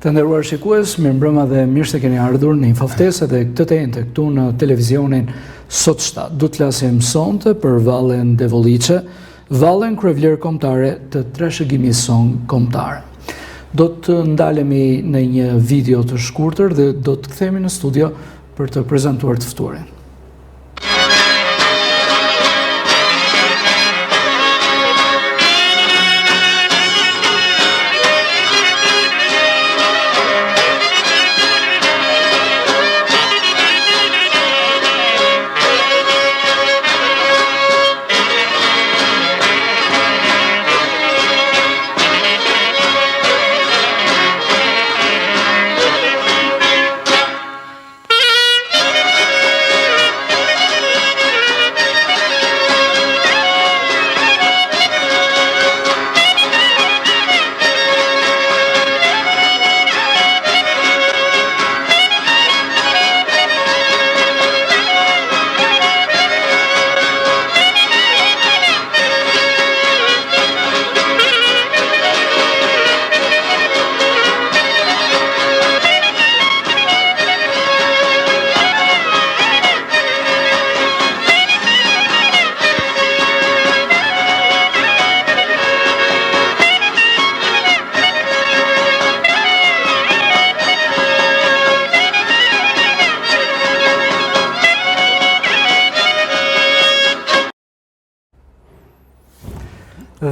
Të nderuar shikues, mirëmbrëma dhe mirë se keni ardhur në Infoftesë dhe këtë të ente këtu në televizionin Sot 7. Do të flasim sonte për vallen Devulliçe, vallen kryevlerë kombëtare të trashëgimisë son kombëtare. Do të ndalemi në një video të shkurtër dhe do të kthehemi në studio për të prezantuar të ftuarin.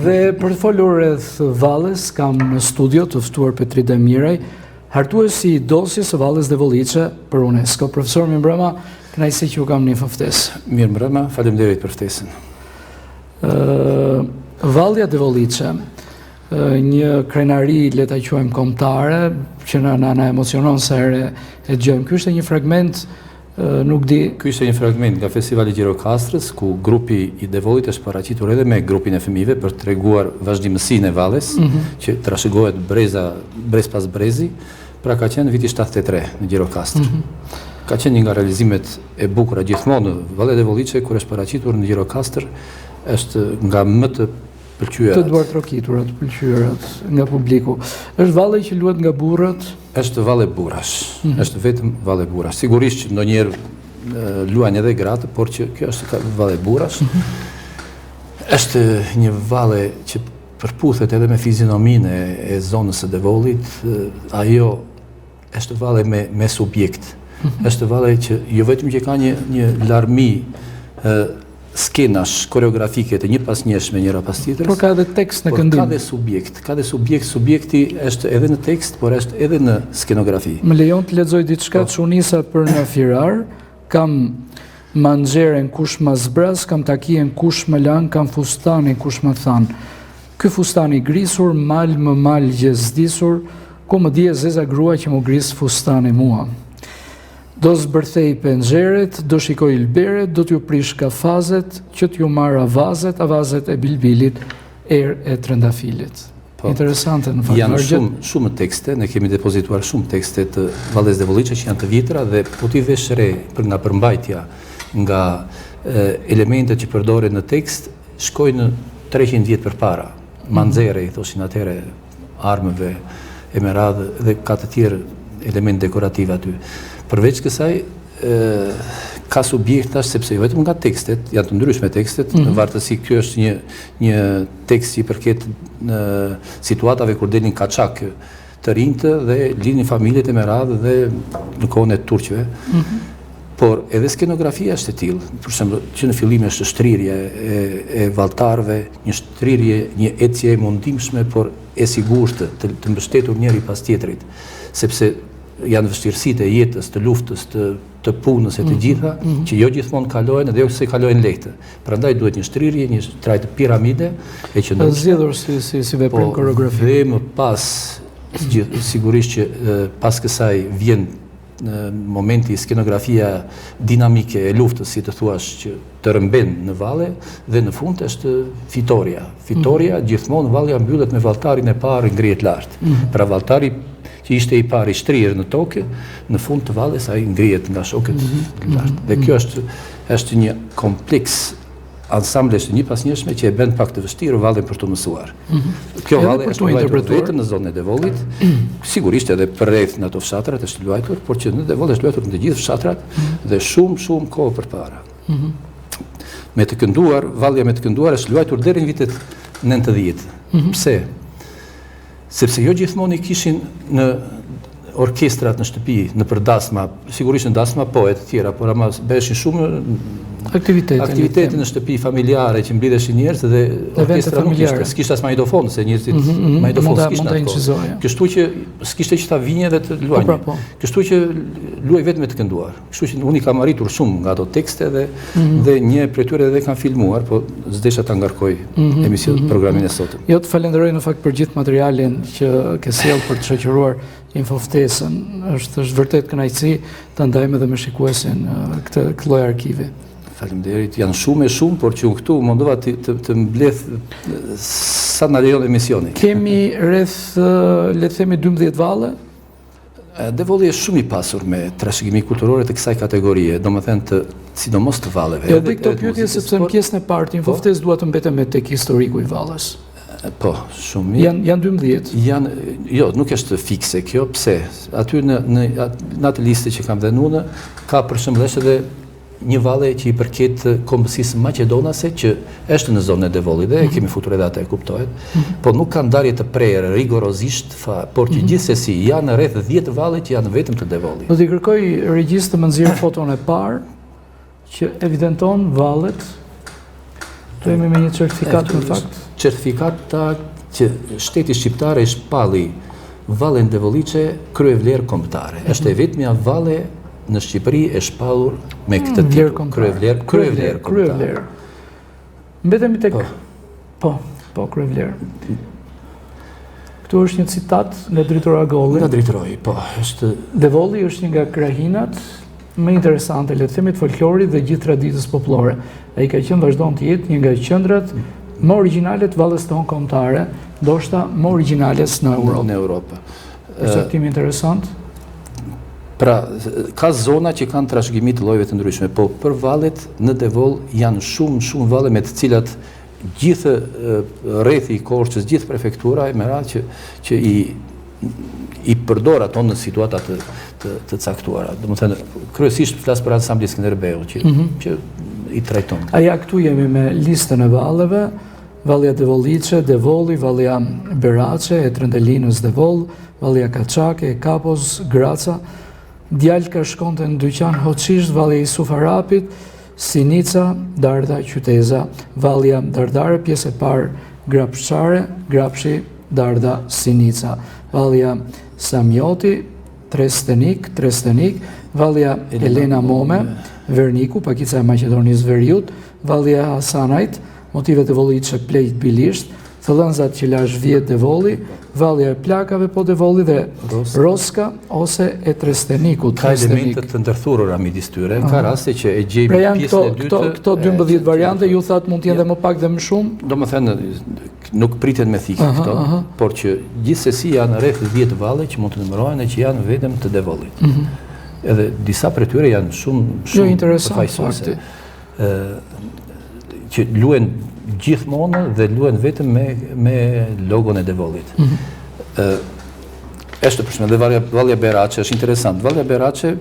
Dhe për të folur rreth valles, kam në studio të ftuar Petrit Demiraj, hartuesi i dosjes së valles Devulliçe për UNESCO. Profesor, mirëmbrëma, kënaqësi që ju kam në Infoftesë. Mirëmbrëma, faleminderit për ftesën. Vallja Devulliçe, një krenari, le ta quajmë kombëtare, që na emocionon sa herë e dëgjojmë. Ky është një fragment, nuk di. Ky është një fragment nga Festivali Gjirokastrës, ku grupi i Devullit është paraqitur edhe me grupin e fëmijëve për të treguar vazhdimësinë e valles, që trashëgohet brez pas brezi. Pra ka qenë viti 73 në Gjirokastër. Ka qenë një nga realizimet e bukura gjithmonë. Valli Devulliçe, kur është paraqitur në Gjirokastër, është nga më të pëlqyerat. Të duart trokiturat, pëlqyerat nga publiku. Është valli që luhet nga burrat? Është valle burrash. Është vetëm valle burrash. Sigurisht që ndonjëherë luajnë edhe gratë, por që kjo është valle burrash. Është një valle që përputhet edhe me fizionominë e zonës së Devullit. Ajo është valle me subjekt. Është valle që jo vetëm që ka një larmi skenash koreografike të një pas njëshme njëra pas tjetrës. Por ka edhe tekst në këndim. Ka dhe subjekt. Subjekti është edhe në tekst, por është edhe në skenografi. Më lejon të lexoj diçka që unisa për në firar, kam manxeren kush ma zbraz, kam takien kush më lan, kam fustanin kush më than. Ky fustani grisur, mal më mal gjezdisur, ku më dje zeza grua që më gris fustani mua. Do zbërthej penxheret, do shikoj ilberet, do t'ju prish kafazet, që t'ju marr avazet e bilbilit, e trëndafilit. Interesante në fakt. Janë shumë tekste, ne kemi depozituar shumë tekste të valles Devulliçe që janë të vjetra dhe po t'i vesh re për nga përmbajtja nga elementet që përdoren në tekst, shkojnë 300 vjet përpara. Manxere i thoshin atëre armëve e me radhë dhe ka të tjerë element dekorativ aty. Përveç kësaj, ka subjektash, sepse vetëm nga tekstet, janë të ndryshme tekstet, në vartësi kjo është një tekst që i përket në situatave kur delin kaçak të rinjtë dhe linin familjet e me radhë dhe në kohën e turqëve. Por edhe skenografia është e tillë, për shembull, që në fillim është shtrirje e valltarëve, një shtrirje, një ecje e mundimshme, por e sigurt të mbështetur njëri pas tjetrit, sepse janë vështirësitë e jetës, të luftës, të punës e të gjitha, që jo gjithmonë kalojnë dhe jo se kalojnë lehtë. Prandaj duhet një shtrirje, një trajtë piramide e që zgjedhur si veprim koreografi. Dhe më pas, sigurisht që pas kësaj vjen në momenti skenografia dinamike e luftës, si të thuash, që të rëmben në valle, dhe në fund është fitoria. Fitoria, gjithmonë vallja mbyllet me valltarin e parë ngrihet lart. Pra valltari që ishte i pari shtrirë në tokë, në fund të valles ai ngrihet nga shokët lart. Dhe kjo është një kompleks ansamblesh të një pas njëshme që e bën pak të vështirë vallën për të mësuar. Kjo vallë është luajtur vetëm në zonën e Devollit, sigurisht edhe përreth në ato fshatrat është luajtur, por që në Devoll është luajtur në të gjithë fshatrat dhe shumë kohë përpara. Me të kënduar, vallja me të kënduar është luajtur deri në vitet 90. Pse? Sepse jo gjithmonë i kishin në orkestrat në shtëpi, në për dasma, sigurisht në dasma poet të tjera, por ama beshin shumë aktivitete në shtëpi familjare që mblidheshin njerëz dhe orkestra nuk ishte, s'kishte as majdofon, se njerëzit majdofon s'kishte atko. Kështu që s'kishte që ta vinje dhe të luajnë. Kështu që luaj vetëm me të kënduar. Kështu që unë i kam arritur shumë nga ato tekste dhe një prej tyre edhe kanë filmuar, po s'desha ta ngarkoj programin e sotëm. Jo, të falenderoj në fakt për gjithë materialin që ke sjellë për të shoqëruar Infoftesën. Është vërtet kënaqësi ta ndajmë edhe me shikuesin këtë lloj arkivi. Faleminderit, janë shumë, por që unë këtu mundova të mbledh sa na lejon emisioni. Kemi rreth, le të themi 12 valle. Devolli është shumë i pasur me trashëgimi kulturore të kësaj kategorie, domethënë të sidomos të valleve. Jo, dhe këto pyetje sepse në pjesën e parë Infoftes dua të mbetem me tek historiku i vallës. Po, shumë mirë. Janë 12. Jo, nuk është fikse kjo, pse? Aty në atë listë që kam dhënë unë, ka përshëmbëllesh edhe një valle që i përket kombësisë maqedonase që është në zonën e Devollit dhe kemi futur edhe atë, kuptohet. Po nuk ka ndarje të prerë rigorozisht, por që gjithsesi janë rreth 10 valle që janë vetëm të Devollit. Do t'i kërkoj regjistë të më nxjerrë foton e parë që evidenton vallet. Do jemi me një certifikat në fakt. Certifikata që shteti shqiptar e shpalli vallen Devolliçe kryevlerë kombëtare. Është e vetmja valle në Shqipëri e shpallur me këtë titull, kryevlerë kombëtare. Mbetemi tek po kryevlerë. Këtu është një citat nga Dritor Agolli. Nga Dritoroi, po, është Devolli është një nga krahinat më interesante, le të themi, të folklorit dhe gjithë traditës popullore. Ai ka qenë vazhdon të jetë një nga qendrat më origjinale të vallës tonë kombëtare, ndoshta më origjinale në Europë. Në Europë. Përcaktim interesant. Pra, ka zona që kanë trashëgimi të llojeve të ndryshme, po për vallet në Devoll janë shumë valle me të cilat gjithë rrethi i Korçës, gjithë prefektura e merat që i përdor ato në situata të caktuara. Domethënë, kryesisht flas për ansambli Skënderbeu që i trajton. Ja këtu jemi me listën e valleve, vallja Devolliçe, Devolli, vallja Beraçe, e Trëndelinës Devoll, vallja Kaçake, Kapos, Graca, Djalka shkonte në dyqan Hoçisht, vallja Isuf Arapit, Sinica, Darda, Qyteza, vallja Dardare, pjesë e parë Grapshare, Grapshi, Darda, Sinica, vallja Samjoti, Trestenik, vallja Elena Mome, Verniku, pakica e Maqedonisë Veriut, vallja Hasanajt, motivet e Devolliçe plejt bilisht, thellënzat që lash vjet Devolli, vallja e plakave po Devolli dhe Roska ose e Trestenikut. Ka elementet të ndërthurura midis tyre, ka raste që e gjejmë pjesën e dytë. Këto 12 variante, ju thatë mund t'jenë dhe më pak dhe më shumë? Domethënë, nuk priten me thikë këto, por që gjithsesi janë rreth 10 valle që mund të numërohen e që janë vetëm të Devollit. Edhe disa prej tyre janë shumë interesante që luhen gjithmonë dhe luhen vetëm me logon e Devollit. Është për shembull dhe vallja Beraçe është interesant. Vallja Beraçe,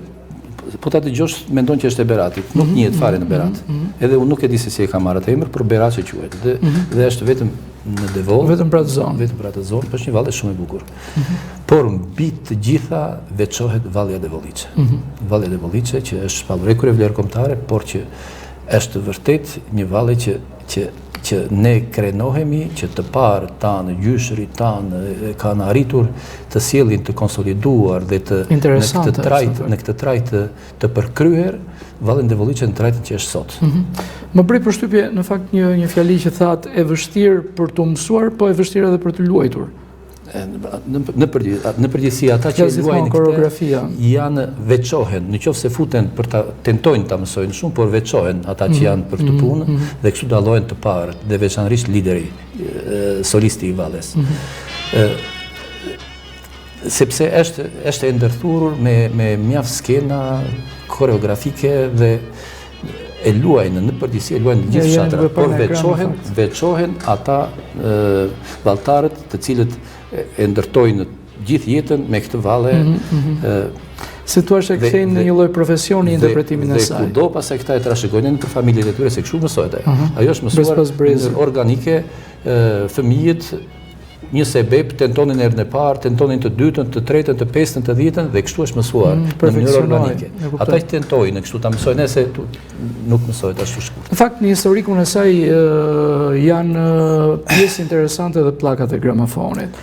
po ta dëgjosh mendon që është e Beratit, nuk njihet fare në Berat. Edhe unë nuk e di se si e ka marrë atë emër, por Beraçe quhet. Dhe është vetëm në Devoll, vetëm për atë zonë, është një vallë shumë e bukur. Por mbi të gjitha veçohet vallja Devolliçe. Vallja Devolliçe që është shpallur kryevlerë kombëtare, por që është vërtet një vallë që ne krenohemi që të parë tanë, gjyshërit tanë kanë arritur të sjellin të konsoliduar dhe në këtë trajt të përkryer vallën Devolliçe në trajtin që është sot. Më bëri përshtypje në fakt një fjali që thatë e vështirë për të mësuar, po e vështirë edhe për të luajtur. Në përgjithësi ata që luajnë këtë janë veçohen, në qoftë se futen për ta tentojnë ta mësojnë shumë, por veçohen ata që janë për të punë dhe kështu dallohen të parë dhe veçanërisht lideri, solisti i valles. Sepse është e ndërthurur me mjaft skena koreografike dhe e luajnë në përgjithësi, e luajnë në gjithë fshatrat, por veçohen ata valltarët të cilët e ndërtojnë gjithë jetën me këtë valle. Se tu është e kthejnë në një lloj profesioni interpretimin e saj. Dhe kudo pastaj këta e trashëgojnë për familjet e tyre se kështu mësohet ajo. Ajo është mësuar organike, fëmijët një sebeb tentonin herën e parë, tentonin të dytën, të tretën, të pestën, të dhjetën dhe kështu është mësuar në mënyrë organike. Ata i tentojnë kështu ta mësojnë, se nuk mësohet ashtu shkurt. Në fakt në historikun e saj janë pjesë interesante dhe pllakat e gramofonit.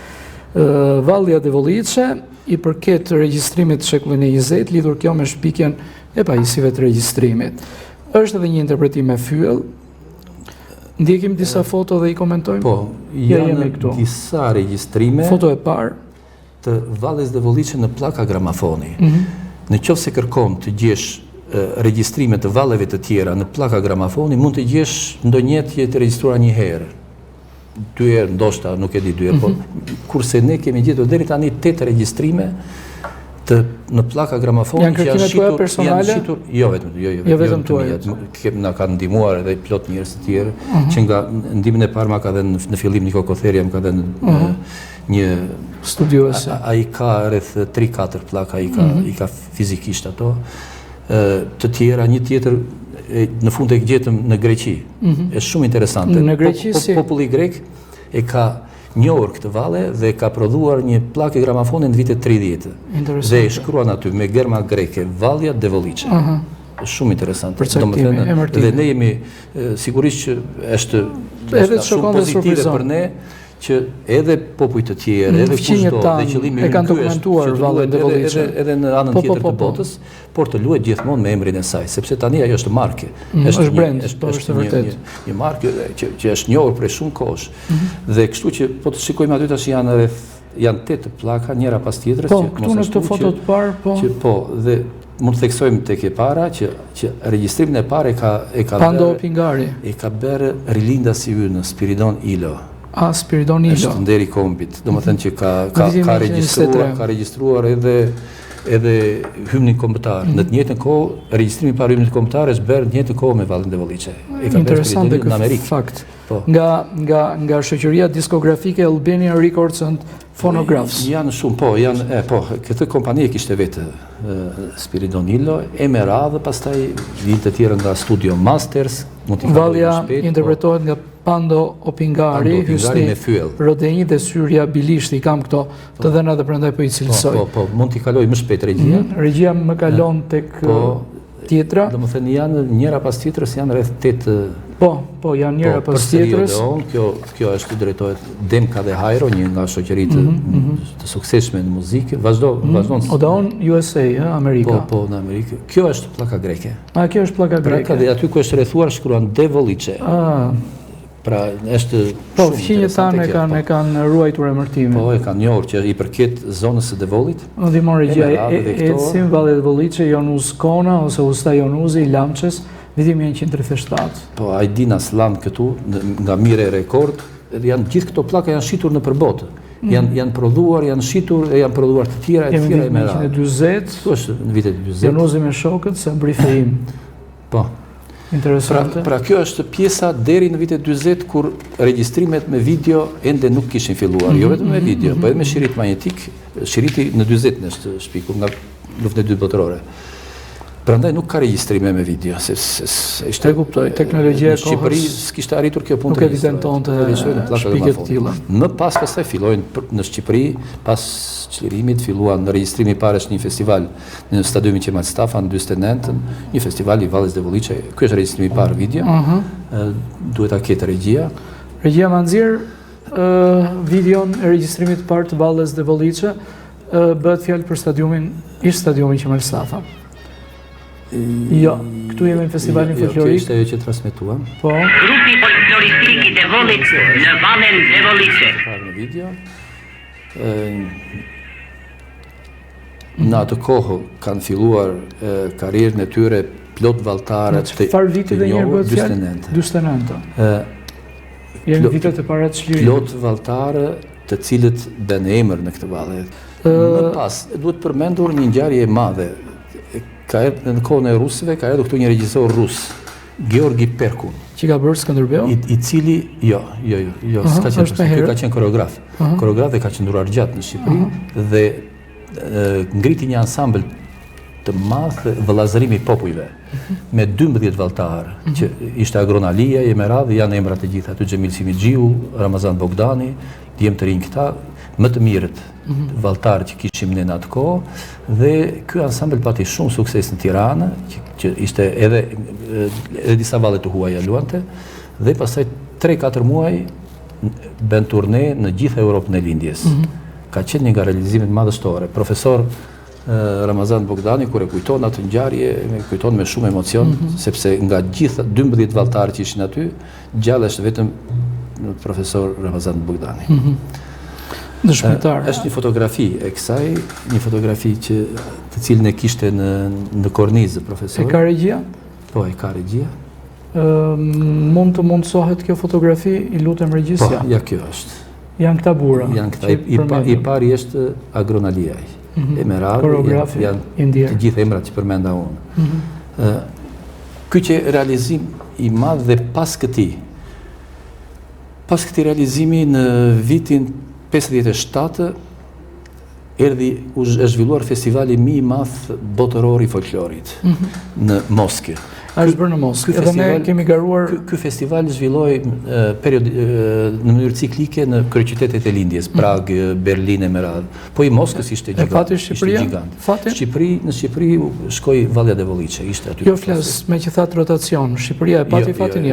Vallja Devolice i përket regjistrimit të shekullit e 20 lidhur kjo me shpikjen e pajisjeve të regjistrimit. Është edhe një interpretim me fyll. Ndjekim disa foto dhe i komentojmë? Po, janë disa regjistrime. Foto e parë të Valles Devolice në pllaka gramafoni. Në qoftë se kërkon të gjesh regjistrime të valleve të tjera në pllaka gramafoni, mund të gjesh ndonjëherë që të regjistruar një herë. 2 herë, ndoshta, nuk e di 2 herë, por kurse ne kemi gjetur deri tani 8 regjistrime në pllaka gramafoni që janë shitur, jo vetëm tuaja. Na kanë ndihmuar edhe plot njerëz të tjerë, që nga ndihmën e parë ma ka dhënë në fillim Niko Kotheria, më ka dhënë një studiuese. Ai ka rreth 3-4 pllaka, i ka fizikisht ato. Të tjera, një tjetër në fund e gjetëm në Greqi. Është shumë interesante. Në Greqi si populli grek e ka njohur këtë valle dhe ka prodhuar një pllakë gramafoni në vitet 30. Dhe e shkruan aty me gërma greke, Vallja Devolice. Është shumë interesante. Domethënë, dhe ne jemi sigurisht që është shumë pozitive për ne që edhe popujt të tjerë, edhe kushdo, dhe qëllimi e kanë dokumentuar Vallën Devolice edhe në anën tjetër të botës, por të luhet gjithmonë me emrin e saj, sepse tani ajo është marke. Është brand, është vërtet. Një marke që është njohur prej shumë kohësh. Dhe kështu që po të shikojmë aty tash janë 8 pllaka njëra pas tjetrës. Po, këtu në këtë foto të parë, po. Po, dhe mund të theksojmë tek e para që regjistrimin e parë e ka Pando Opingari. E ka bërë rilindas i ynë Spiridon Ilo. Spiridon Ilo. Është nderi kombit. Domethënë që ka regjistruar edhe hymnin kombëtar. Në të njëjtën kohë regjistrimi i parë hymnit kombëtar është bërë në të njëjtën kohë me Vallën Devolice. Interesante ky fakt. Nga shoqëria diskografike Albanian Records and Phonographs. Janë shumë, këtë kompani e kishte vetë Spiridon Ilo, e me radhë pastaj vinë të tjerë nga Studio Masters. Vallja interpretohet nga Pando Opingari, Hysni Rodenji dhe Syrja Bilishti. Kam këto të dhëna dhe prandaj po i cilësoj. Po, mund t'i kaloj më shpejt regjia. Regjia më kalon tek tjetra. Domethënë janë njëra pas tjetrës, janë rreth 8. Po, janë njëra pas tjetrës. Kjo është drejtohet Demka dhe Hajro, një nga shoqëritë të suksesshme në muzikë. Vazhdon. Odeon USA, Amerika. Po, në Amerikë. Kjo është pllaka greke. Kjo është pllaka greke. Dhe aty ku është rrethuar shkruan Devolice. Pra, është fqinjet tanë e kanë ruajtur emërtimin. Po, e kanë njohur që i përket zonës së Devolit. Ndihmon regjia Ecim, Valli Devolice, Jonuz Kona ose Usta Jonuzi i Lamçes, vitin 1937. Po, Ajdina Slan këtu nga Mire Rekord, janë gjithë këto pllaka janë shitur në përbotë. Janë prodhuar, janë shitur, janë prodhuar të tjera e tjera e mera. 1940. Kjo është në vitet 40. Jonuzi me shokët se mbri fejim. Po. Interesante. Pra kjo është pjesa deri në vitet 40 kur regjistrimet me video ende nuk kishin filluar, jo vetëm me video, po edhe me shirit magnetik. Shiriti në 40 është shpikur nga lufta e dytë botërore. Prandaj nuk ka regjistrime me video, se ishte kuptoj teknologjia e kohës. Në Shqipëri s'kishte arritur kjo punë. Nuk evidentonte shpikje të tilla. Më pas pastaj fillojnë në Shqipëri, pas çlirimit filluan në regjistrimi i parë është një festival në stadiumin Qemal Stafa në 49, një festival i Valles Devolice. Ky është regjistrimi i parë video. Duhet ta ketë regjia. Regjia ma nxjerr videon e regjistrimit të parë të Valles Devolice. Bëhet fjalë për stadiumin Qemal Stafa. Jo, këtu jemi në festivalin folklorik. Kjo ishte ajo që transmetuam. Po. Grupi folkloristik i Devolit në Vallën Devolice. Në video. Në atë kohë kanë filluar karrierën e tyre plot valltare të çfarë viti dhe një bëhet fjalë? 49. Janë vitet e para të çlirimit. Plot valltare të cilët bën emër në këtë vallë. Më pas duhet përmendur një ngjarje e madhe. Ka erdhur në kohën e rusëve, ka erdhur këtu një regjisor rus Georgi Perkun. Që ka bërë Skënderbeu? I cili, jo, s'ka qenë, ka qenë koreograf. Koreograf dhe ka qëndruar gjatë në Shqipëri dhe ngriti një ansambël të madh vëllazërimi i popujve me 12 valltar, që ishte Agronalia, Jemerad, janë emrat e gjitha aty, Xhemil Simixhiu, Ramazan Bogdani, djem të rinj këta, më të mirët valltar që kishim ne në atë kohë, dhe ky ansambël pati shumë sukses në Tiranë, që ishte edhe disa valle të huaja luante, dhe pastaj 3-4 muaj bën turne në gjithë Europën e lindjes. Ka qenë një nga realizimet madhështore. Profesor Ramazan Bogdani, kur e kujton atë ngjarje, e kujton me shumë emocion, sepse nga gjithë 12 valltarë që ishin aty, gjallë është vetëm profesor Ramazan Bogdani. Dëshmitar. Është një fotografi e kësaj, një fotografi të cilën e kishte në kornizë profesor. E ka regjia? Po, e ka regjia. Mund të mundsohet kjo fotografi, i lutem regjisja? Po, ja kjo është. Janë këta burra. Janë këta, i pari është Agronaliaj. Emerad, janë të gjithë emrat që përmenda unë. Ky që realizim i madh dhe pas këtij realizimi në vitin 57 është zhvilluar festivali më i madh botëror i folklorit në Moskë. Është bërë në Moskë. Edhe ne kemi garuar. Ky festival zhvilloi në mënyrë ciklike në kryeqytetet e lindjes, Prag, Berlin e me radhë. Po i Moskës ishte gjigant. E fati Shqipëria? Në Shqipëri shkoi Vallja Devoliçe, ishte aty. Jo flas me që thatë rotacion, Shqipëria e pati fatin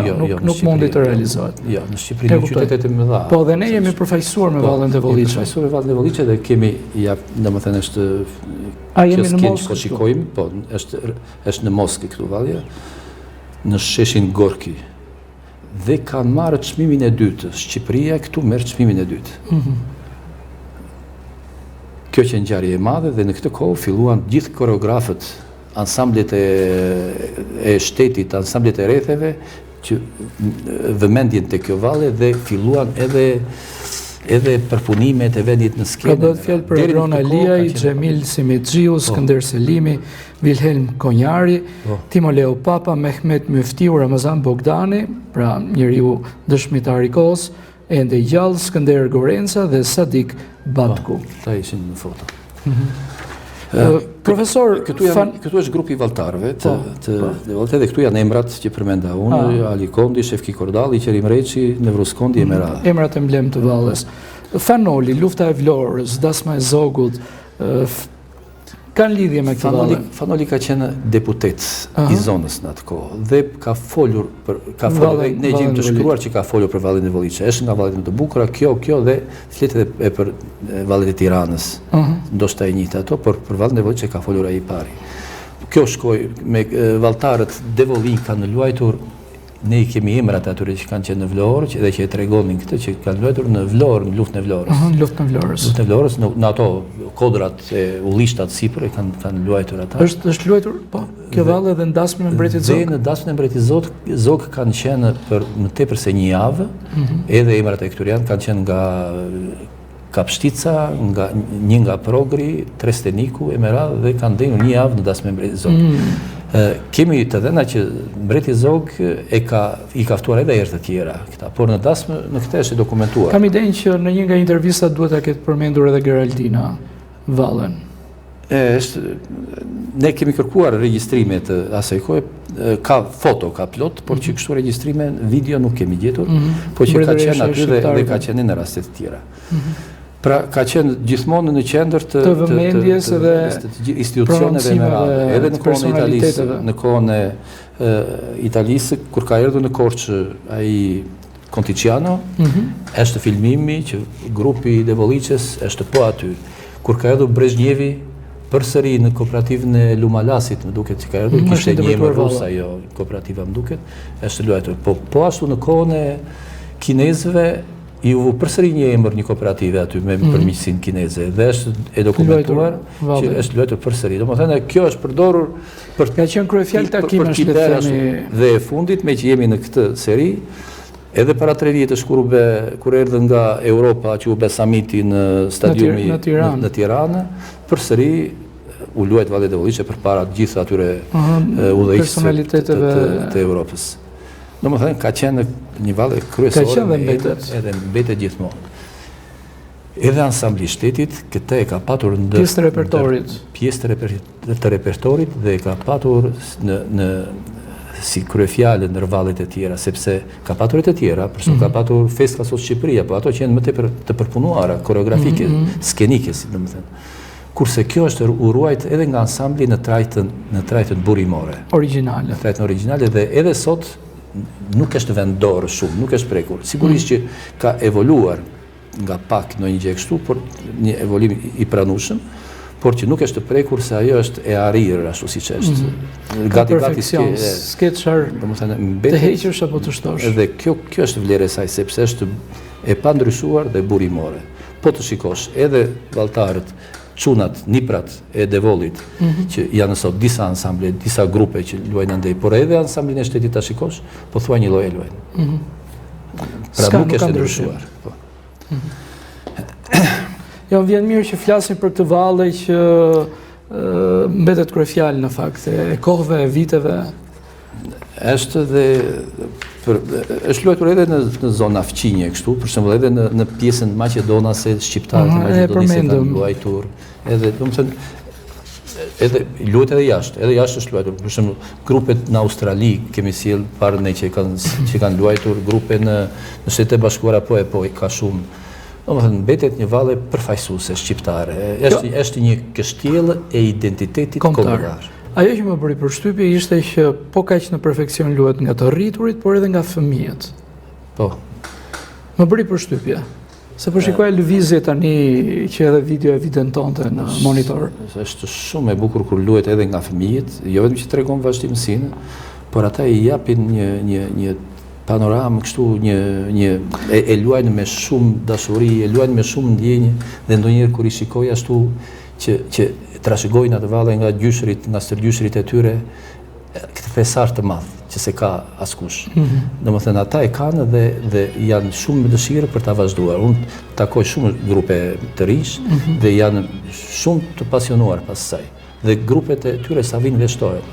nuk mundi të realizohet. Jo, në Shqipëri në qytetet e mëdha. Po dhe ne jemi përfaqësuar me Vallën Devoliçe. Përfaqësuar me Vallën Devoliçe dhe kemi domethënë është jemi në Moskë. Po shikojmë, po është në Moskë këtu vallja, në sheshin Gorki. Dhe kanë marrë çmimin e dytë. Shqipëria këtu merr çmimin e dytë. Kjo që ngjarje e madhe dhe në këtë kohë filluan gjithë koreografët, ansamblet e shtetit, ansamblet e rretheve që vëmendjen te kjo valle dhe filluan edhe përpunimet e vendit në skenë. Ka bëhet fjalë për Agronalia, Xhemil Simixhiu, Skënder Selimi, Wilhelm Konjari, Timoleo Papa, Mehmet Myftiu, Ramazan Bogdani, pra njeriu dëshmitar i kohës, ende gjallë, Skënder Gorenca dhe Sadik Batku. Ta ishin në foto. Profesor, këtu është grupi valltarëve dhe këtu janë emrat që përmenda unë, Ali Kondi, Shefki Kordalli, Qerim Reçi, Nevruz Kondi, Emerad. Emrat emblem të vallës. Fanoli, Lufta e Vlorës, Dasma e Zogut, kanë lidhje me këtë vallë. Fanoli ka qenë deputet i zonës në atë kohë dhe ka folur ne gjejmë të shkruar që ka folur për Vallën e Devoliçe. Është nga vallet më të bukura kjo dhe flet edhe për vallet e Tiranës. Ndoshta e njëjtë ato, por për Vallën e Devoliçe ka folur ai i pari. Kjo shkoi me valltarët Devolin kanë luajtur. Ne i kemi emrat atyre që kanë qenë në Vlorë dhe që e tregonin këtë që kanë luajtur në Vlorë, në luftën e Vlorës. Luftën e Vlorës. Luftën e Vlorës, në ato kodrat e ullishtat sipër e kanë luajtur ata. Është luajtur, po, kjo vallë edhe në dasmën e mbretit Zog. Dhe në dasmën e mbretit Zog kanë qenë për më tepër se një javë, edhe emrat e këtyre kanë qenë nga Kapshtica, një nga Progri, Tresteniku, Emerad dhe kanë ndenjur një javë në dasmën e mbretit Zog. Kemi të dhëna që mbreti Zog i ka ftuar edhe herë të tjera këta, por në dasmë në këtë është dokumentuar. Kam idenë që në një nga intervistat duhet ta ketë përmendur edhe Geraldina Vallën. Ne kemi kërkuar regjistrimet asaj kohe, ka foto, ka plot, por që kështu regjistrime video nuk kemi gjetur, po që ka qenë aty dhe ka qenë në raste të tjera. Pra ka qenë gjithmonë në qendër të vëmendjes edhe institucioneve emerade, edhe në kohën e Italisë, në kohën e Italisë kur ka erdhur në Korçë ai Conticciano, është filmimi që grupi i Devoliçes është po aty. Kur ka erdhur Brezhnevi përsëri në kooperativën e Lumalasit, më duket që ka erdhur, kishte një emër rus ajo kooperativa, më duket, është luajtur. Po ashtu në kohën e kinezëve i u përsëri një emër një kooperative aty me përmirësinë kineze dhe është e dokumentuar që është luajtur përsëri. Domethënë kjo është përdorur për ka qenë kryefjalë takimesh le të themi dhe e fundit me që jemi në këtë seri edhe para 3 vjetësh kur erdhën nga Europa që u bë samiti në stadiumi në Tiranë, përsëri u luajt Vallet e Volliçe përpara të gjithë atyre udhëheqësve të Europës. Domethënë ka qenë një valle kryesore edhe mbetet gjithmonë. Edhe ansambli i shtetit këtë e ka patur në pjesë të repertorit dhe e ka patur në si kryefjalë ndër vallet e tjera, sepse ka patur të tjera, për shembull ka patur Feska sot Shqipëria, po ato që janë më tepër të përpunuara, koreografike, skenike, si domethënë. Kurse kjo është u ruajt edhe nga ansambli në trajtën burimore. Origjinale. Në trajtën origjinale dhe edhe sot nuk është vendorë shumë, nuk është prekur. Sigurisht që ka evoluar nga pak në një gjë kështu, por një evolim i pranueshëm, por që nuk është të prekur se ajo është e arrirë ashtu siç është. Gati s'ke çfarë, domethënë të heqësh apo të shtosh. Edhe kjo është vlerë e saj sepse është e pandryshuar dhe burimore. Po të shikosh edhe valltarët, çunat, niprat e Devollit, që janë sot disa ansamble, disa grupe që luajnë andej, por edhe ansamblin e shtetit ta shikosh, po thua një lloj e luajnë. Pra nuk është ndryshuar. Jo, vjen mirë që flasim për këtë valle që mbetet kryefjalë në fakt, e kohëve, e viteve. Është dhe është luajtur edhe në zona fqinje kështu, për shembull edhe në pjesën maqedonase shqiptarët e Maqedonisë kanë luajtur. Edhe domethënë edhe luhet edhe jashtë është luajtur. Për shembull, grupet në Australi kemi sjell parë ne që kanë luajtur, grupe në Shtetet e Bashkuara po ka shumë. Domethënë mbetet një valle përfaqësuese shqiptare. Është një kështjellë e identitetit kombëtar. Ajo që më bëri përshtypje ishte që po kaq në perfekcion luhet nga të rriturit, por edhe nga fëmijët. Po. Më bëri përshtypje. Se po shikoj lëvizje tani që edhe video evidentonte në monitor. Është shumë e bukur kur luhet edhe nga fëmijët, jo vetëm që tregon vazhdimsinë, por ata i japin një panoramë kështu, e luajnë me shumë dashuri, e luajnë me shumë ndjenjë dhe ndonjëherë kur i shikoj ashtu që trashëgojnë atë valle nga gjyshrit, nga stërgjyshrit e tyre, këtë fesar të madh që se ka askush. Domethënë ata e kanë dhe janë shumë me dëshirë për ta vazhduar. Unë takoj shumë grupe të rinj dhe janë shumë të pasionuar pas saj. Dhe grupet e tyre sa vinë veshtohen.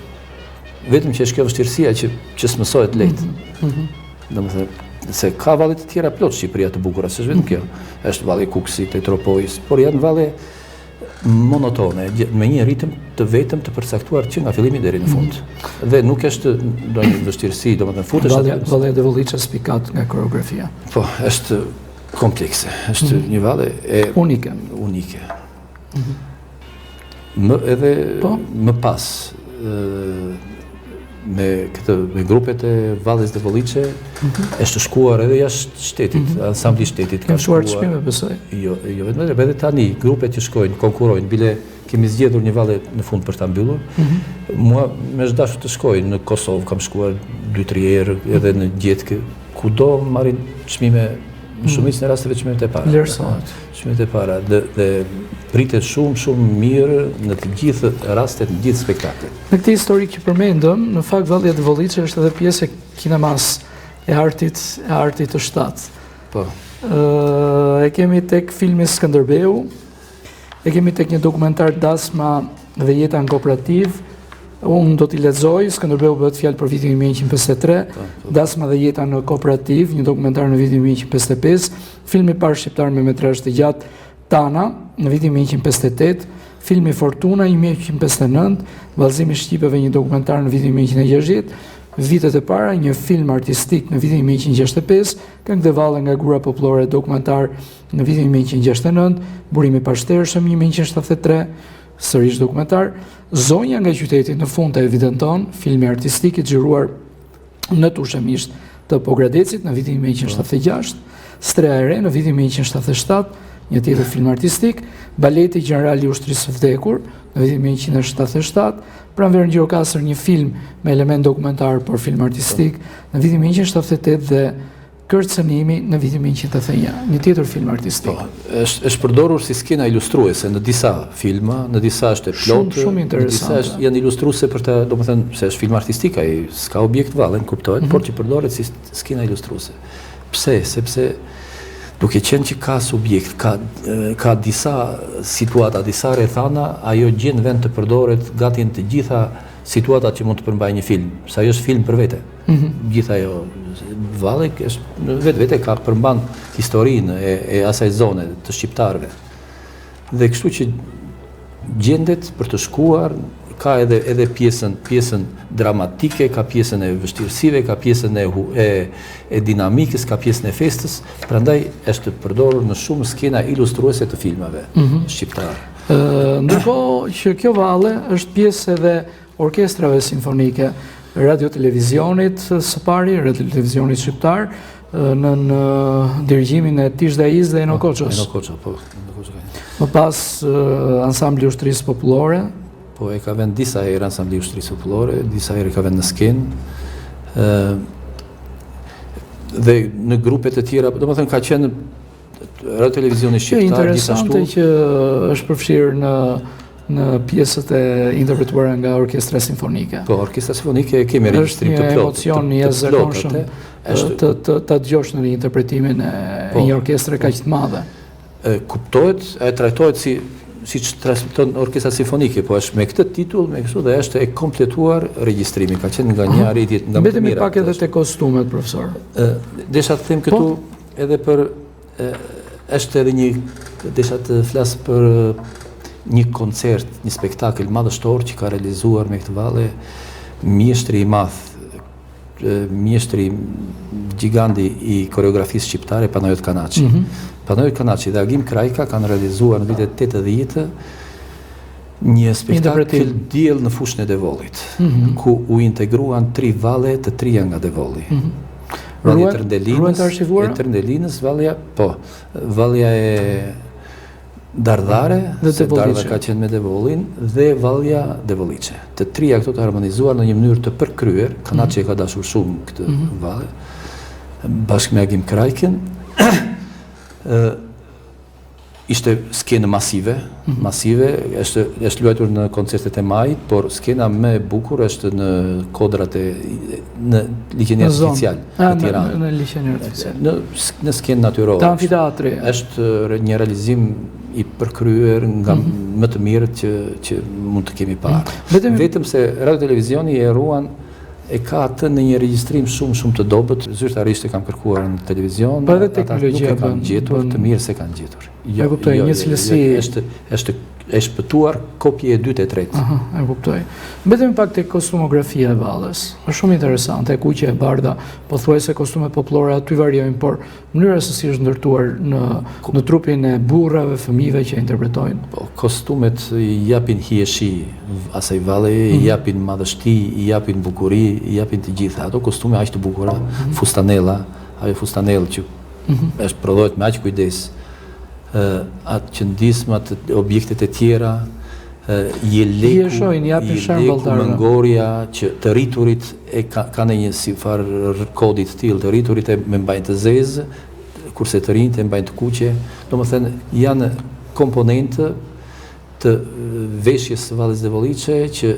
Vetëm që është kjo vështirësia që s'mësohet lehtë. Domethënë se ka valle të tjera plot Shqipëria të bukura, s'është vetëm kjo. Është valli Kukësit, e Tropojës, por janë valle monotone, me një ritëm të vetëm të përcaktuar që nga fillimi deri në fund. Dhe nuk është ndonjë vështirësi, domethënë futesh aty. Valle e Volliçës pikat nga koreografia. Po, është komplekse. Është një valle unike. Më pas me grupet e Valles de Volliçe është shkuar edhe jashtë shtetit, ansambli i shtetit ka shkuar çmime besoj. Jo vetëm edhe tani grupet që shkojnë, konkurrojnë, bile kemi zgjedhur një valle në fund për ta mbyllur. Mua më është dashur të shkoj në Kosovë, kam shkuar 2-3 herë edhe në Gjetkë, kudo marrin çmime, në shumicën e rasteve çmimet e para. Vlerësohet. Çmimet e para dhe pritet shumë mirë në të gjithë rastet, në gjithë spektaklet. Në këtë histori që përmendëm, në fakt Valli e Volliçe është edhe pjesë e kinemas e artit të shtat. Po. E kemi tek filmi Skënderbeu, e kemi tek një dokumentar Dasma dhe jeta në kooperativ. Unë do t'i lexoj, Skënderbeu bëhet fjalë për vitin 1953, Dasma dhe jeta në kooperativ, një dokumentar në vitin 1955, filmi parë shqiptar me metrazh të gjatë Tana në vitin 1958, filmi Fortuna 1959, Vallëzimi i shqipëve një dokumentar në vitin 1960, vitet e para një film artistik në vitin 1965, Këngë dhe valle nga gura popullore dokumentar në vitin 1969, Burimi i pashtershëm 1973, sërish dokumentar, Zonja nga qyteti në fund e evidenton, filmi artistik i xhiruar në Tushemisht të Pogradecit në vitin 1976, Strea e re në vitin 1977, një tjetër film artistik, Baleti Gjenerali i Ushtrisë së Vdekur në vitin 1977, Pranverë Ngjirokastër një film me element dokumentar por film artistik në vitin 1978 dhe Kërcënimi në vitin 1981, një tjetër film artistik. Është përdorur si skena ilustruese në disa filma, në disa është e plotë, shumë interesante. Në disa janë ilustruese për të, domethënë se është film artistik, ai s'ka objekt valle, kuptohet, por që përdoret si skena ilustruese. Pse? Sepse duke qenë që ka subjekt, ka disa situata, disa rrethana, ajo gjen vend të përdoret gati në të gjitha situatat që mund të përmbajë një film, sa ajo është film për vete. Gjitha ajo valle vetë ka përmban historinë e asaj zone të shqiptarëve. Dhe kështu që gjendet për të shkuar, ka edhe pjesën dramatike, ka pjesën e vështirësive, ka pjesën e dinamikës, ka pjesën e festës, prandaj është përdorur në shumë skena ilustruese të filmave shqiptar. Ndërkohë që kjo valle është pjesë edhe orkestrave simfonike, radio-televizionit së pari, radio-televizionit shqiptar, në dirigimin e Tish Daiz dhe Eno Koços. Eno Koço, po. Më pas ansambli ushtrisë popullore. Po, e ka vend disa herë ansambli ushtrisë popullore, disa herë ka vend në skenë, dhe në grupet e tjera, do më thënë ka qenë radio-televizioni shqiptar, gjithashtu. Interesante që është përfshirë në pjesët e interpretuara nga orkestra simfonike. Po, orkestra simfonike kemi regjistrim të plot. Është një emocion i jashtëzakonshëm të dëgjosh në interpretimin e një orkestre kaq të madhe. Kuptohet, trajtohet si që transmeton orkestra simfonike, po është me këtë titull, me kështu dhe është e kompletuar regjistrimi, ka qenë nga një arritje nga më të mira. Mbetemi pak edhe te kostumet, profesor. Desha të them këtu edhe për është edhe një desha të flas për një koncert, një spektakël madhështor që ka realizuar me këtë valle mjeshtri i madh, mjeshtri gjiganti i koreografisë shqiptare, Panajot Kanaçi. Panajot Kanaçi dhe Agim Krajka kanë realizuar në vitet 80 një spektakël diell në fushën e Devollit, ku u integruan 3 valle të trija nga Devolli. Valja e Trëndelinës, valja, po, valja e Dardhare, se Dardha ka qenë me Devollin, dhe valja Devolliçe. Të trija këto të harmonizuar në një mënyrë të përkryer, Kanaçi ka dashur shumë këtë valle, bashkë me Agim Krajkin. Ishte skenë masive, është luajtur në koncertet e majit, por skena më e bukur është në kodrat në liçenin artificial të Tiranës. Në liçenin artificial. Në skenë natyrore. Te amfiteatri. Është një realizim i përkryer nga më të mirët që mund të kemi parë. Vetëm se radio-televizioni e ka atë në një regjistrim shumë të dobët, zyrtarisht e kam kërkuar në televizion, ata nuk e kanë gjetur, të mirë se kanë gjetur. E kuptoj, një cilësi është e shpëtuar kopje e dytë e tretë. E kuptoj. Mbetemi pak tek kostumografia e vallës. Është shumë interesante, kuqe e bardha, pothuajse kostumet popullore aty variojnë, por mënyra se si është ndërtuar në trupin e burrave, fëmijëve që interpretojnë. Po, kostumet i japin hieshi asaj valle, i japin madhështi, i japin bukuri, i japin të gjitha. Ato kostume aq të bukura, fustanella, ajo fustanellë që është prodhohet me aq kujdes. Atë qëndismat, objektet e tjera, jeleku, mëngorja, që të rriturit ka në një si farë kodit të tillë, të rriturit e me mbajnë të zezë, kurse të rinjt e mbajnë të kuqe. Do më thënë, janë komponentë të veshjes së Valles Devolliçe që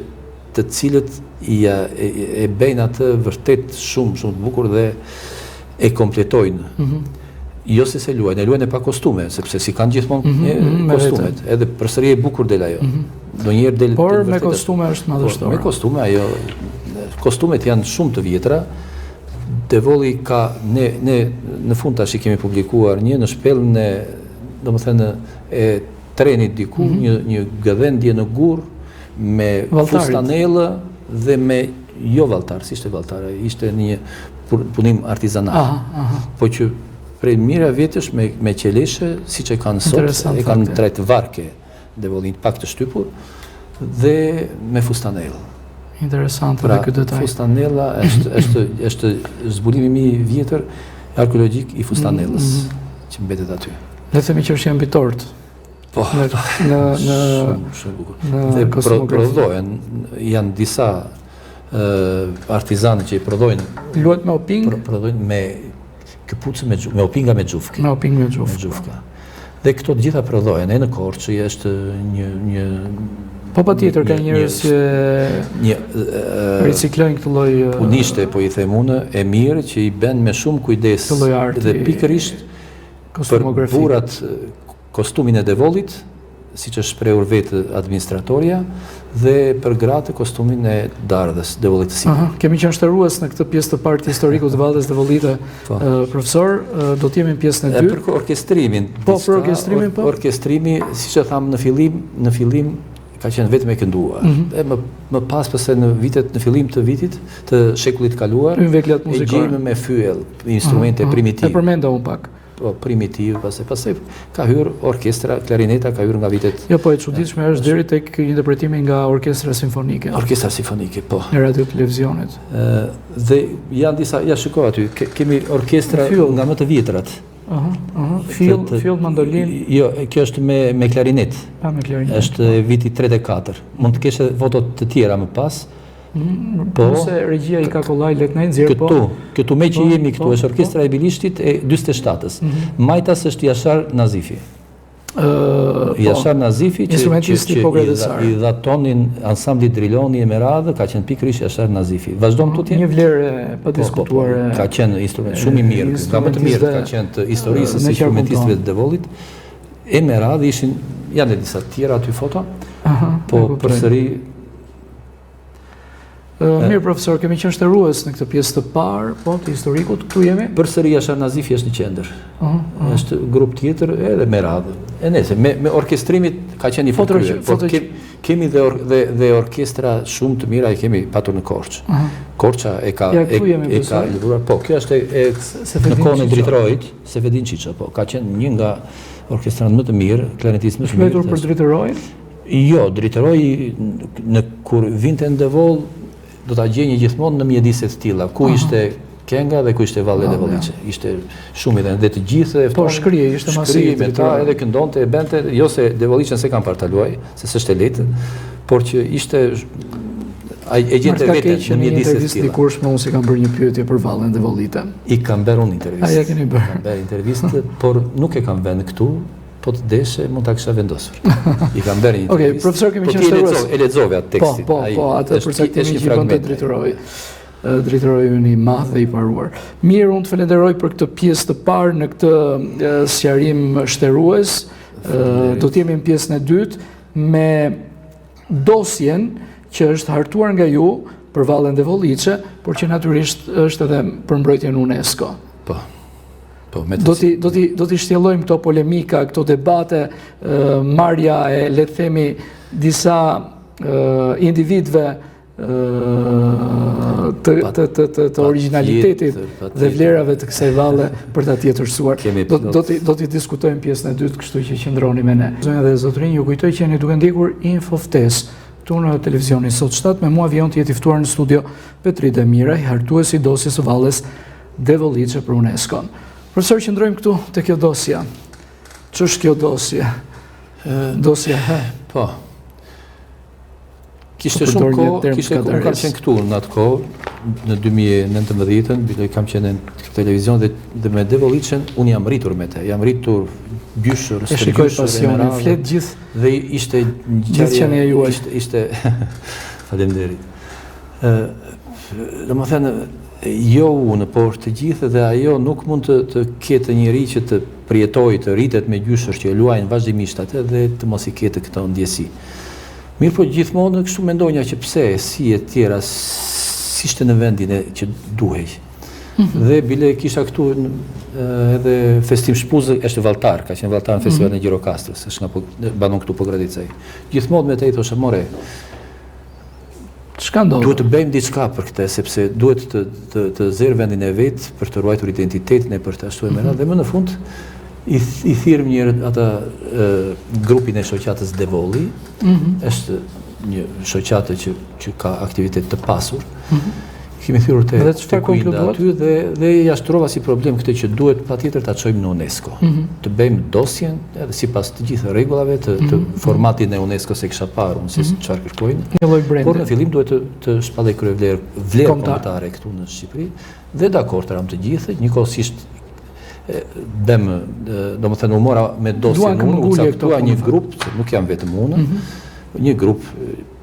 të cilët e bëjnë atë vërtet shumë të bukur dhe e kompletojnë. Jo se luajnë, e pa kostume, sepse si kanë gjithmonë kostumet, edhe përsëri e bukur del ajo. Por me kostume është madhështore. Me kostume, kostumet janë shumë të vjetra. Devolli ka, në fund tash i kemi publikuar një në shpellën e, domethënë, e trenit diku, një gëdhendje në gur, me fustanellë dhe me jo valltar, si ishte valltare, ishte një punim artizanal. Po që prej mira vjetësh me qeleshe, si që kanë sot, e kanë tretë varke, Devollin pak të shtypur, dhe me fustanellë. Interesante dhe këtë detaj. Fustanella është zbulimi mi vjetër arkeologjik i fustanellës, që mbetet aty. Le të themi që është janë bitort. Po, shumë bukur. Dhe prodhohen, janë disa artizanë që i prodhojnë. Luhet me oping? Prodhojnë me këpucë me opinga me gjufke. Me oping me gjufke. Dhe këto të gjitha prodhohen, e në Korçë është një... Po patjetër ka njerëz që riciklojnë këtë lloj punishte, po i them unë, e mirë që i bën me shumë kujdes dhe pikërisht Për burrat kostumin e devollit, siç është shprehur vetë administratoria, dhe për gratë kostumin e dardhës, devollit të sipër. Kemi qenë shtërues në këtë pjesë të partë historiku të Valles Devollite, profesor, do të jemi në pjesën e dytë. Për orkestrimin. Për orkestrimin, po? Orkestrimi, siç e tham në fillim ka qenë vetëm e kënduar. E më pas pëse në fillim të vitit, të shekullit kaluar, e gjejmë me fyell, instrumente primitive. E përmenda unë pak. Primitiv, pastaj ka hyrë orkestra, klarineta ka hyrë nga vitet. Jo, po e çuditshme është deri tek interpretimi nga orkestra simfonike. Orkestra simfonike, po. Në radio televizionit. Dhe janë disa, ja shikoj aty, kemi orkestra nga më të vjetrat. Fill mandolin. Jo, kjo është me klarinet. Me klarinet. Është viti 34. Mund të kesh foto të tjera më pas. Po, se regjia i ka kollaj letnajnë zirë, po. Këtu me që jemi këtu, është orkestra e Bilishtit e 47-ës. Majtas është Jashar Nazifi. Jashar Nazifi që i dhatonin ansamblit Driloni e Meradhë, ka qenë pikërisht Jashar Nazifi. Vazhdojmë tutje? Një vlerë pa diskutuar. Ka qenë instrument shumë i mirë, nga më të mirë ka qenë të historisës instrumentistëve të Devollit. E Meradhë ishin, janë e disa tjera aty foto, po përsëri. Mirë, profesor, kemi qenë shtërues në këtë pjesë të parë, po, të historikut, këtu jemi? Përsëri Jashar Nazifi është në qendër. Është grup tjetër edhe Meradhë. E nese, me orkestrimit ka qenë i fotkryer, por kemi dhe orkestra shumë të mira, e kemi patur në Korçë. Korça e ka lëvuar, po, kjo është në kohën e Dritorojit, Sefedin Çiço, po, ka qenë një nga orkestrat më të mirë, klarinetistë më të mirë. Shmetur për Dritorojin? Jo, Dritoroji, kur vinte në Devoll, do ta gjejë gjithmonë në mjedise të tilla, ku ishte Kenga dhe ku ishte Valle Devolliçe. Ishte shumë dhe të gjithë e po shkrije, ishte masiv me ta, edhe këndonte e bente, jo se Devolliçen se kanë partaluaj, se s'është e lehtë, por që ishte e gjente veten në mjedise të tilla. Dikush më unë si kam bërë një pyetje për Vallen Devollite. I kam bërë unë intervistë. A ja keni bërë? Kam bërë intervistë, por nuk e kam vënë këtu. Po të deshe, mund të kisha vendosur. I kam bërë një intervistë. Okej, profesor, kemi qenë shtërues. E lexove atë tekstin. Po, atë përcaktimi që bënte Dritoroj. Dritoroj unë i madh dhe i paruar. Mirë, unë të falenderoj për këtë pjesë të parë në këtë sqarim shtërues. Do të jemi në pjesën e dytë me dosjen që është hartuar nga ju për Vallen Devolliçe, por që natyrisht është edhe për mbrojtjen UNESCO. Po. Do t'i shtjellojmë këto polemika, këto debate, marrja e, le të themi, disa individëve të originalitetit dhe vlerave të kësaj valle për ta tjetërsuar. Do t'i diskutojmë pjesën e dytë, kështu që qëndroni me ne. Zonja dhe zotrinj, ju kujtoj që jeni duke ndjekur Info Ftes këtu në televizionin Sot 7, me mua vijon të jetë i ftuar në studio Petri Demiraj, hartuesi i dosjes së Valles Devolliçe për UNESCO-n. Profesor, qëndrojmë këtu të kjo dosja. Që është kjo dosja? Dosja he? Po. Kishte shumë kohë, unë kam qenë këtu në atë kohë, në 2019, kam qenë në televizion dhe me Devolliçen, unë jam rritur me te. Jam rritur byshër, e shikoj pasionin, flet gjithë. Dhe ishte gjithë që një juaj. Ishte, faleminderit. Dhe më thënë, jo unë, por të gjithë dhe ajo nuk mund të ketë njëri që të përjetoj, të rritet me gjyshër që luajnë vazhdimisht atë dhe të mos i ketë këto ndjesi. Mirë po gjithmonë kështu mendonja që pse si e tjera s'ishte në vendin që duhej. Dhe bile kisha këtu edhe festim shpuzë, është Valltar, ka qenë Valltar në festivalin e Gjirokastrës, është nga banon këtu po Gradicaj. Gjithmonë me te i thoshe, more, duhet të bëjmë diçka për këtë, sepse duhet të zerë vendin e vetë për të ruajtur identitetin e për të ashtu e mëra, dhe më në fund i thirëm njërë ata grupin e shoqatës Devolli, është një shoqatë që ka aktivitet të pasur, kemi thyrur të kujnda aty dhe jashtrova si problem këtë që duhet patjetër ta çojmë në UNESCO. Të bëjmë dosjen edhe sipas të gjithë rregullave të formatin e UNESCO se kisha parë unë se çfarë kërkojnë. Por në fillim duhet të shpallej vlerë kombëtare këtu në Shqipëri dhe dakord eram të gjithë, njëkohësisht domethënë u mora me dosjen unë, u caktua një grup, që nuk jam vetëm unë, një grup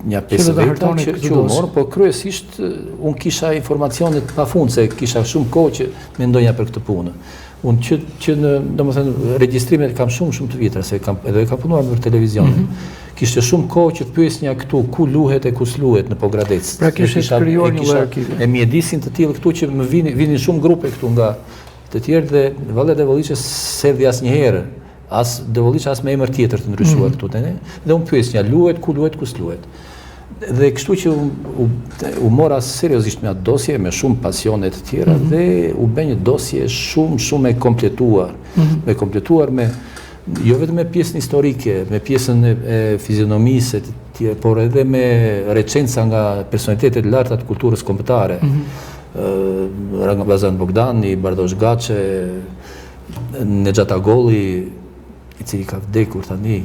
një 5 veta që u morë, po kryesisht unë kisha informacionet pa fund, se kisha shumë kohë që mendonja për këtë punë. Unë që në, domethënë, regjistrimet kam shumë të vjetra, se edhe kam punuar për televizionin. Kishte shumë kohë që të pyesnja këtu ku luhet e ku s'luhet në Pogradec. Pra kishte krijuar një lloj arkivi. E mjedisin të tillë këtu që më vinin shumë grupe këtu nga të tjerë dhe Vallet e Volliçës s'erdhi asnjëherë. As Devolliçi as me emër tjetër të ndryshuar këtu te ne. Dhe unë pyesnja luhet, ku s'luhet. Dhe kështu që u mora seriozisht me atë dosje, me shumë pasione të tjera dhe u bë një dosje shumë e kompletuar. Me kompletuar me jo vetëm me pjesën historike, me pjesën e fizionomisë, por edhe me recenca nga personalitetet e larta të kulturës kombëtare. Ramazan Bogdani, Bardosh Gaçe, Nexhat Agolli, i cili ka vdekur tani,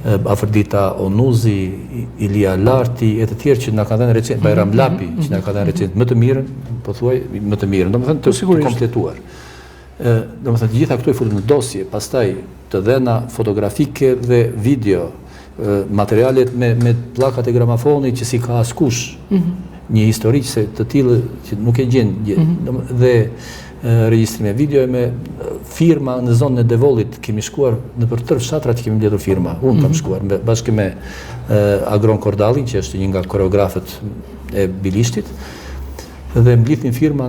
Afërdita Onuzi, Ilia Larti, e të tjerë që na kanë dhënë recenzë, Bajram Lapi, që na ka dhënë recenzë më të mirën, po thuaj më të mirën, domethënë të kompletuar. Domethënë të gjitha këto i futën në dosje, pastaj të dhëna fotografike dhe video, materialet me pllakat e gramofonit që si ka askush, një historik se të tillë që nuk e gjen dhe regjistrime video me firma në zonën e Devollit, kemi shkuar në për tërë fshatrat që kemi mbledhur firma. Unë kam shkuar bashkë me Agron Kordallin, që është një nga koreografët e Bilishtit, dhe mblidhin firma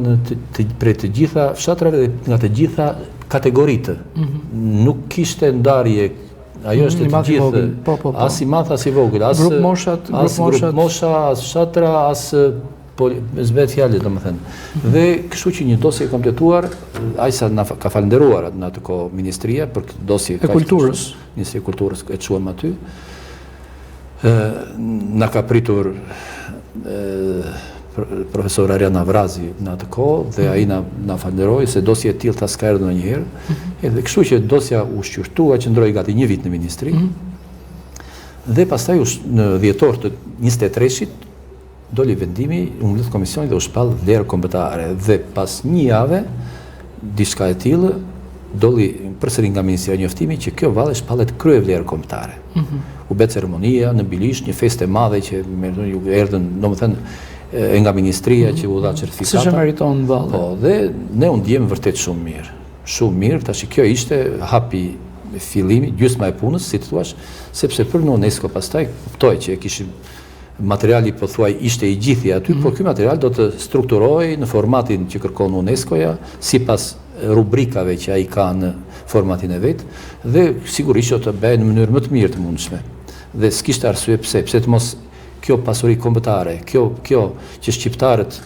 prej të gjitha fshatrave dhe nga të gjitha kategoritë. Nuk kishte ndarje, ajo është të gjithë, as i madh as i vogël, as grup mosha, as fshatra, as zbet fjalë, domethënë. Dhe kështu që një dosje e kompletuar, ajsa na ka falënderuar në atë kohë ministria për këtë dosje e kulturës. Ministria e Kulturës e çuam aty. Na ka pritur profesor Ariana Vrazi në atë kohë dhe ai na falënderoi se dosje e tillë ta s'ka erdhur ndonjëherë. Edhe kështu që dosja u shqyrtua, qëndroi gati një vit në ministri. Dhe pastaj në dhjetor të 23-shit doli vendimi, u mbledh komisioni dhe u shpall vlerë kombëtare dhe pas një jave diçka e tillë doli përsëri nga Ministria e Njoftimit që kjo valle shpallet krye vlerë kombëtare. U bë ceremonia në Bilish, një festë e madhe që ju erdhën, domethënë nga ministria që u dha certifikata. Si meriton valle. Po, dhe ne u ndjem vërtet shumë mirë. Shumë mirë, tash kjo ishte hapi fillimi, gjysma e punës, si të thuash, sepse për në UNESCO pastaj kuptoi që e kishim materiali po thuaj ishte i gjithi aty, por ky material do të strukturohej në formatin që kërkon UNESCO-ja, sipas rubrikave që ai ka në formatin e vet, dhe sigurisht do të bëhet në mënyrë më të mirë të mundshme. Dhe s'kishte arsye pse të mos kjo pasuri kombëtare, kjo që shqiptarët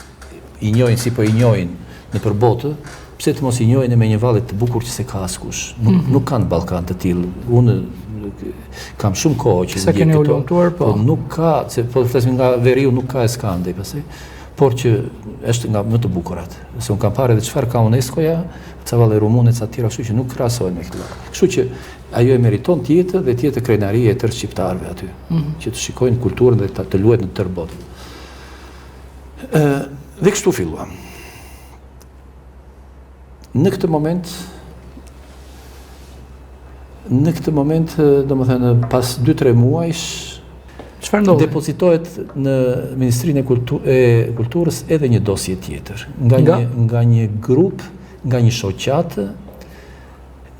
i njohin si po i njohin në përbotë, pse të mos i njohin me një valle të bukur që se ka askush. Nuk kanë Ballkan të tillë. Unë kam shumë kohë që ndjek këto, po nuk ka, se po të flasim nga veriu nuk ka eskandej pastaj, por që është nga më të bukurat. Se unë kam parë edhe çfarë ka UNESCO-ja, ca valle rumune, ca tjera, kështu që nuk krahasohen me këtë. Kështu që ajo e meriton të jetë dhe të jetë krenaria e tërë shqiptarëve aty, që të shikojnë kulturën dhe të luhet në tërë botën. Dhe kështu filluam. Në këtë moment, domethënë pas 2-3 muajsh, çfarë ndodhi? Depozitohet në Ministrinë e Kulturës edhe një dosje tjetër nga një grup, nga një shoqatë,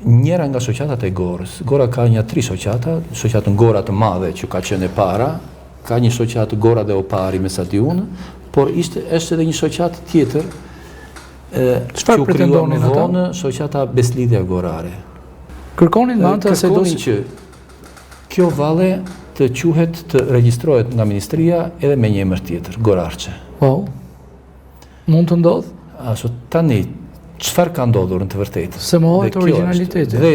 njëra nga shoqatat e Gorës. Gora ka një 3 shoqata, shoqatën Gora të madhe që ka qenë e para, ka një shoqatë Gora dhe Opari me Sadiun, por është edhe një shoqatë tjetër që u krijua më vonë, shoqata Beslidhja Gorare. Kërkonin me anë se që kjo valle të quhet, të regjistrohet nga ministria edhe me një emër tjetër, Gorarçe. Wow. Mund të ndodh? Ashtu tani çfarë ka ndodhur në të vërtetë? Se mohohet origjinaliteti. Dhe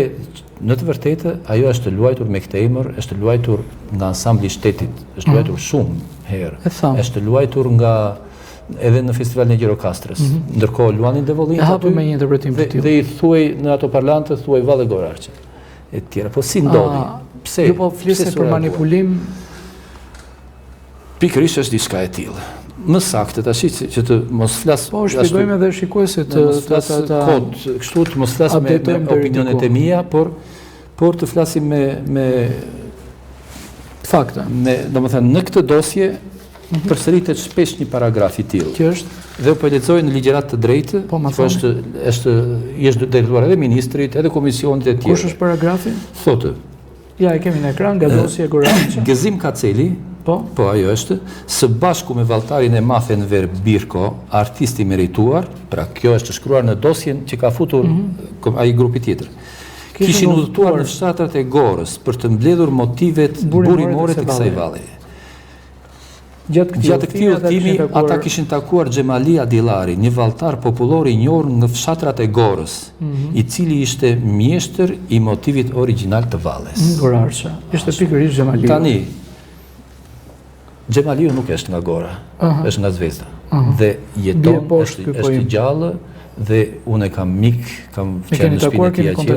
në të vërtetë ajo është luajtur me këtë emër, është luajtur nga ansambli i shtetit, është luajtur shumë herë. Është luajtur nga edhe në festivalin e Gjirokastrës. Ndërkohë luanin Devollin e hapur me një interpretim të tillë. Dhe i thuaj në ato parlante thuaj valle Gorarçe. E tjera, po si ndodhi? Pse? Ju po flisni për manipulim? Pikërisht është diçka e tillë. Më saktë tash që të mos flas. Po shpjegojmë edhe shikuesit kështu të mos flas me opinionet e mia, por të flasim me fakte. Domethënë në këtë dosje përsëritet shpesh një paragraf i tillë. Që është? Dhe u lexoj në ligjërat të drejtë, Po, ma që është drejtuar edhe ministrit, edhe komisionit e tjerë. Kush është paragrafi? Thotë, Ja, e kemi në ekran, nga dosja Goraçe. Gëzim Kaceli, Po, ajo është, së bashku me valltarin e Mafe Enver Birko, artisti merituar, pra kjo është shkruar në dosjen që ka futur ai grupi tjetër. Kishin udhëtuar në fshatrat e Gorës për të mbledhur motivet burimore të kësaj valleje. Gjatë këtij udhëtimi, ata kishin takuar Xhemalia Dillari, një valltar popullor i njohur nga fshatrat e Gorës, i cili ishte mjeshtër i motivit origjinal të valles. Goraçe. Ishte pikërisht Xhemaliu. Tani, Xhemaliu nuk është nga Gora, është nga Zvezda. Dhe jeton, është gjallë, dhe unë e kam mik, kam qenë në shpinë e tij atje,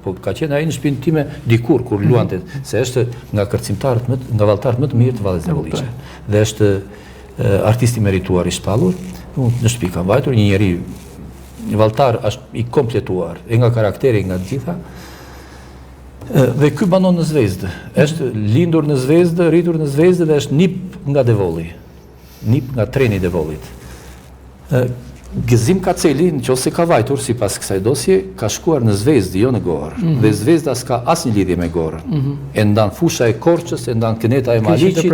po ka qenë ai në shpinën time dikur kur luante, se është nga kërcimtarët nga valltarët më të mirë të Valles dhe Volliçe. Dhe është artist i merituar i shpallur. Unë në shtëpi kam vajtur një njeri, një valltar i kompletuar, e nga karakteri, nga të gjitha. Dhe ky banon në Zvezdë. Është lindur në Zvezdë, rritur në Zvezdë dhe është nip nga Devolli. Nip nga treni i Devollit. Gëzim Kaceli, nëse ka vajtur sipas kësaj dosje, ka shkuar në Zvezdë, jo në Gorë. Dhe Zvezda s'ka asnjë lidhje me Gorën. E ndan fusha e Korçës, e ndan këneta e Maliqit.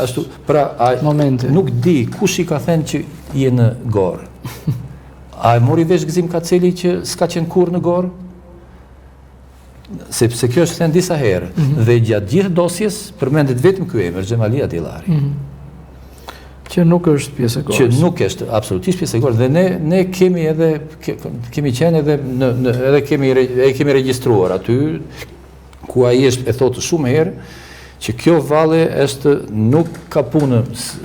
Ashtu, pra nuk di kush i ka thënë që je në Gorë. A e mori vesh Gëzim Kaceli që s'ka qenë kurrë në Gorë? Sepse kjo është thënë disa herë. Dhe gjatë gjithë dosjes përmendet vetëm ky emër, Xhemalia Dillari. Që nuk është pjesë e Gorës. Që nuk është absolutisht pjesë e Gorës. Dhe ne kemi edhe, kemi qenë edhe, edhe kemi regjistruar aty, ku ai është e thotë shumë herë, që kjo valle është, nuk ka punë,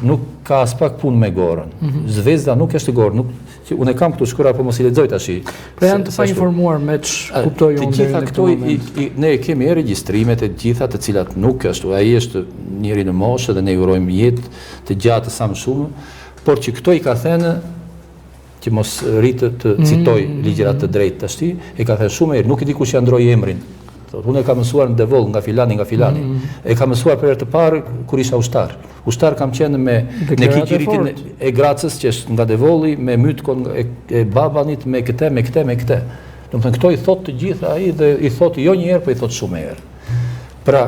nuk ka as pak punë me Gorën. Zvezda nuk është Gorë, unë e kam këtu shkruar, po mos i lexoj tash. Pra janë të pa informuar me kuptoj unë. Të gjitha këto ne kemi regjistrimet e gjitha të cilat nuk është, ai është njëri në moshë dhe ne i urojmë jetë të gjatë sa më shumë, por që këto i ka thënë, që mos rritë të citoj ligjërat të drejtë tash, e ka thënë shumë herë, nuk e di kush ja ndroi emrin. Unë e kam mësuar në Devoll nga filani. E kam mësuar për herë të parë kur isha ushtar. Ushtar kam qenë me Kikiritin e Gracës, që është nga Devolli, me Mytkon e Babanit, me këtë. Domethënë këto i thot të gjitha ai dhe i thot jo një herë, po i thot shumë herë. Pra,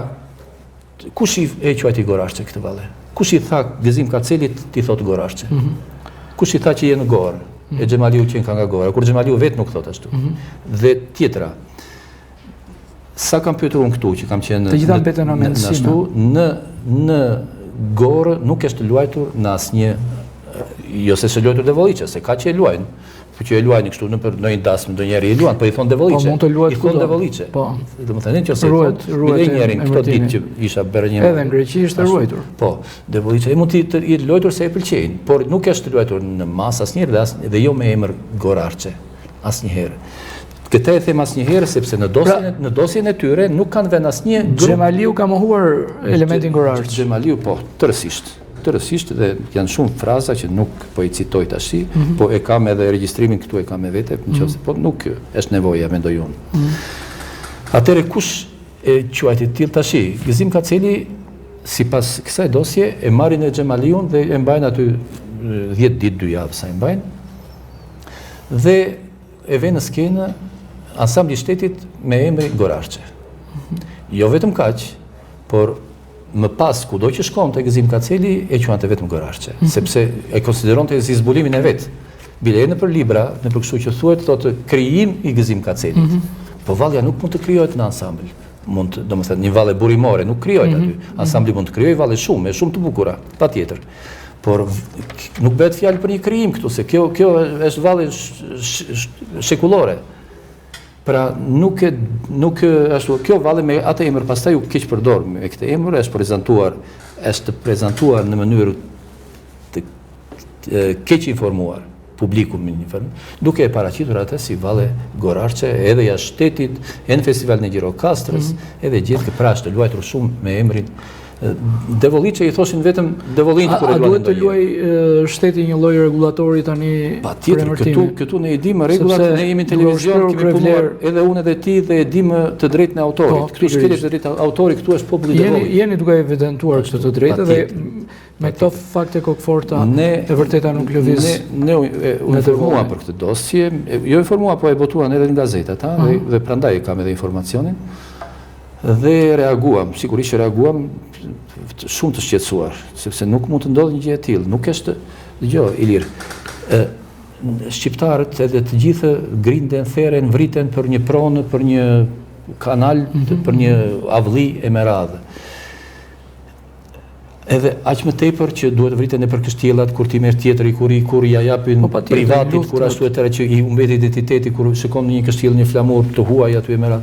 kush i quajti Goraçe këtë valle? Kush i tha Gëzim Kacelit ti thot Goraçe? Kush i tha që je në Gorë? E Xhemaliu që ka nga Gora, kur Xhemaliu vetë nuk thot ashtu. Dhe tjetra, sa kam pyetur unë këtu, që kam qenë në Gorë, nuk është luajtur në asnjë, jo se është luajtur Devolliçe, se ka që e luajnë, po që e luajnë kështu në një dasmë ndonjëherë i luajnë, po i thon Devolliçe. Po mund të luajë kudo. Devolliçe. Po. Domethënë nëse ruhet njërin këto ditë që isha bërë një. Edhe në Greqi ishte ruajtur. Po, Devolliçe mund të jetë luajtur se e pëlqejnë, por nuk është luajtur në masë asnjëherë dhe jo me emër Goraçe asnjëherë. Këtë e them asnjëherë sepse në dosjen e tyre nuk kanë vënë asnjë grup. Xhemaliu ka mohuar elementin Goraçe. Xhemaliu po, tërësisht dhe janë shumë fraza që nuk po i citoj tash, po e kam edhe regjistrimin këtu, e kam me vete, nëse po nuk është nevoja, mendoj unë. Atëre kush e quajti tillë tash? Gëzim Kaceli sipas kësaj dosje e marrin e Xhemaliun dhe e mbajnë aty 10 ditë 2 javë sa e mbajnë. Dhe e vjen në skenë ansambli i shtetit me emrin Goraçe. Jo vetëm kaq, por më pas kudo që shkonte Gëzim Kaceli e quante vetëm Goraçe, sepse e konsideronte si zbulimin e vet. Bile nëpër libra, nëpër kështu që thuhet, thotë krijim i Gëzim Kacelit. Po vallja nuk mund të krijohet në ansambël. Domethënë një valle burimore nuk krijohet aty. Ansambli mund të krijojë valle shumë të bukura, patjetër. Por nuk bëhet fjalë për një krijim këtu, se kjo është valle shekullore. Pra nuk ashtu, kjo valle me atë emër pastaj u keq përdor me këtë emër, është prezantuar në mënyrë të keq informuar publikun me një formë, duke e paraqitur atë si valle Goraçe, edhe jashtë shtetit, në festivalin e Gjirokastrës, edhe gjithë pra është luajtur shumë me emrin Devolliçe, i thoshin vetëm Devollinë kur e luajnë. A duhet të luaj shteti një lloj regulatori tani? Patjetër, këtu ne e dimë rregullat, ne jemi në televizion, kemi punuar edhe unë edhe ti dhe e dimë të drejtën e autorit. Këtu shkelet të drejtë autorit, këtu është populli i Devollit. Jeni duke evidentuar këtë të drejtë dhe Me këto fakte kokëforta e vërteta nuk lëviz. Ne u informua për këtë dosje, jo informua, po e botuan edhe në gazetat, dhe prandaj kam edhe informacionin, dhe reaguam, sigurisht që reaguam shumë të shqetësuar, sepse nuk mund të ndodhë një gjë e tillë, nuk është, dëgjoj, Ilir, shqiptarët edhe të gjithë grinden, theren, vriten për një pronë, për një kanal, për një avlli e me radhë. Edhe aq më tepër që duhet vriten për kështjellat, kur ti merr tjetri, kur ja japin privatit, kur ashtu e tërë që i humbet identiteti, kur shikon në një kështjell një flamur të huaj aty e merat.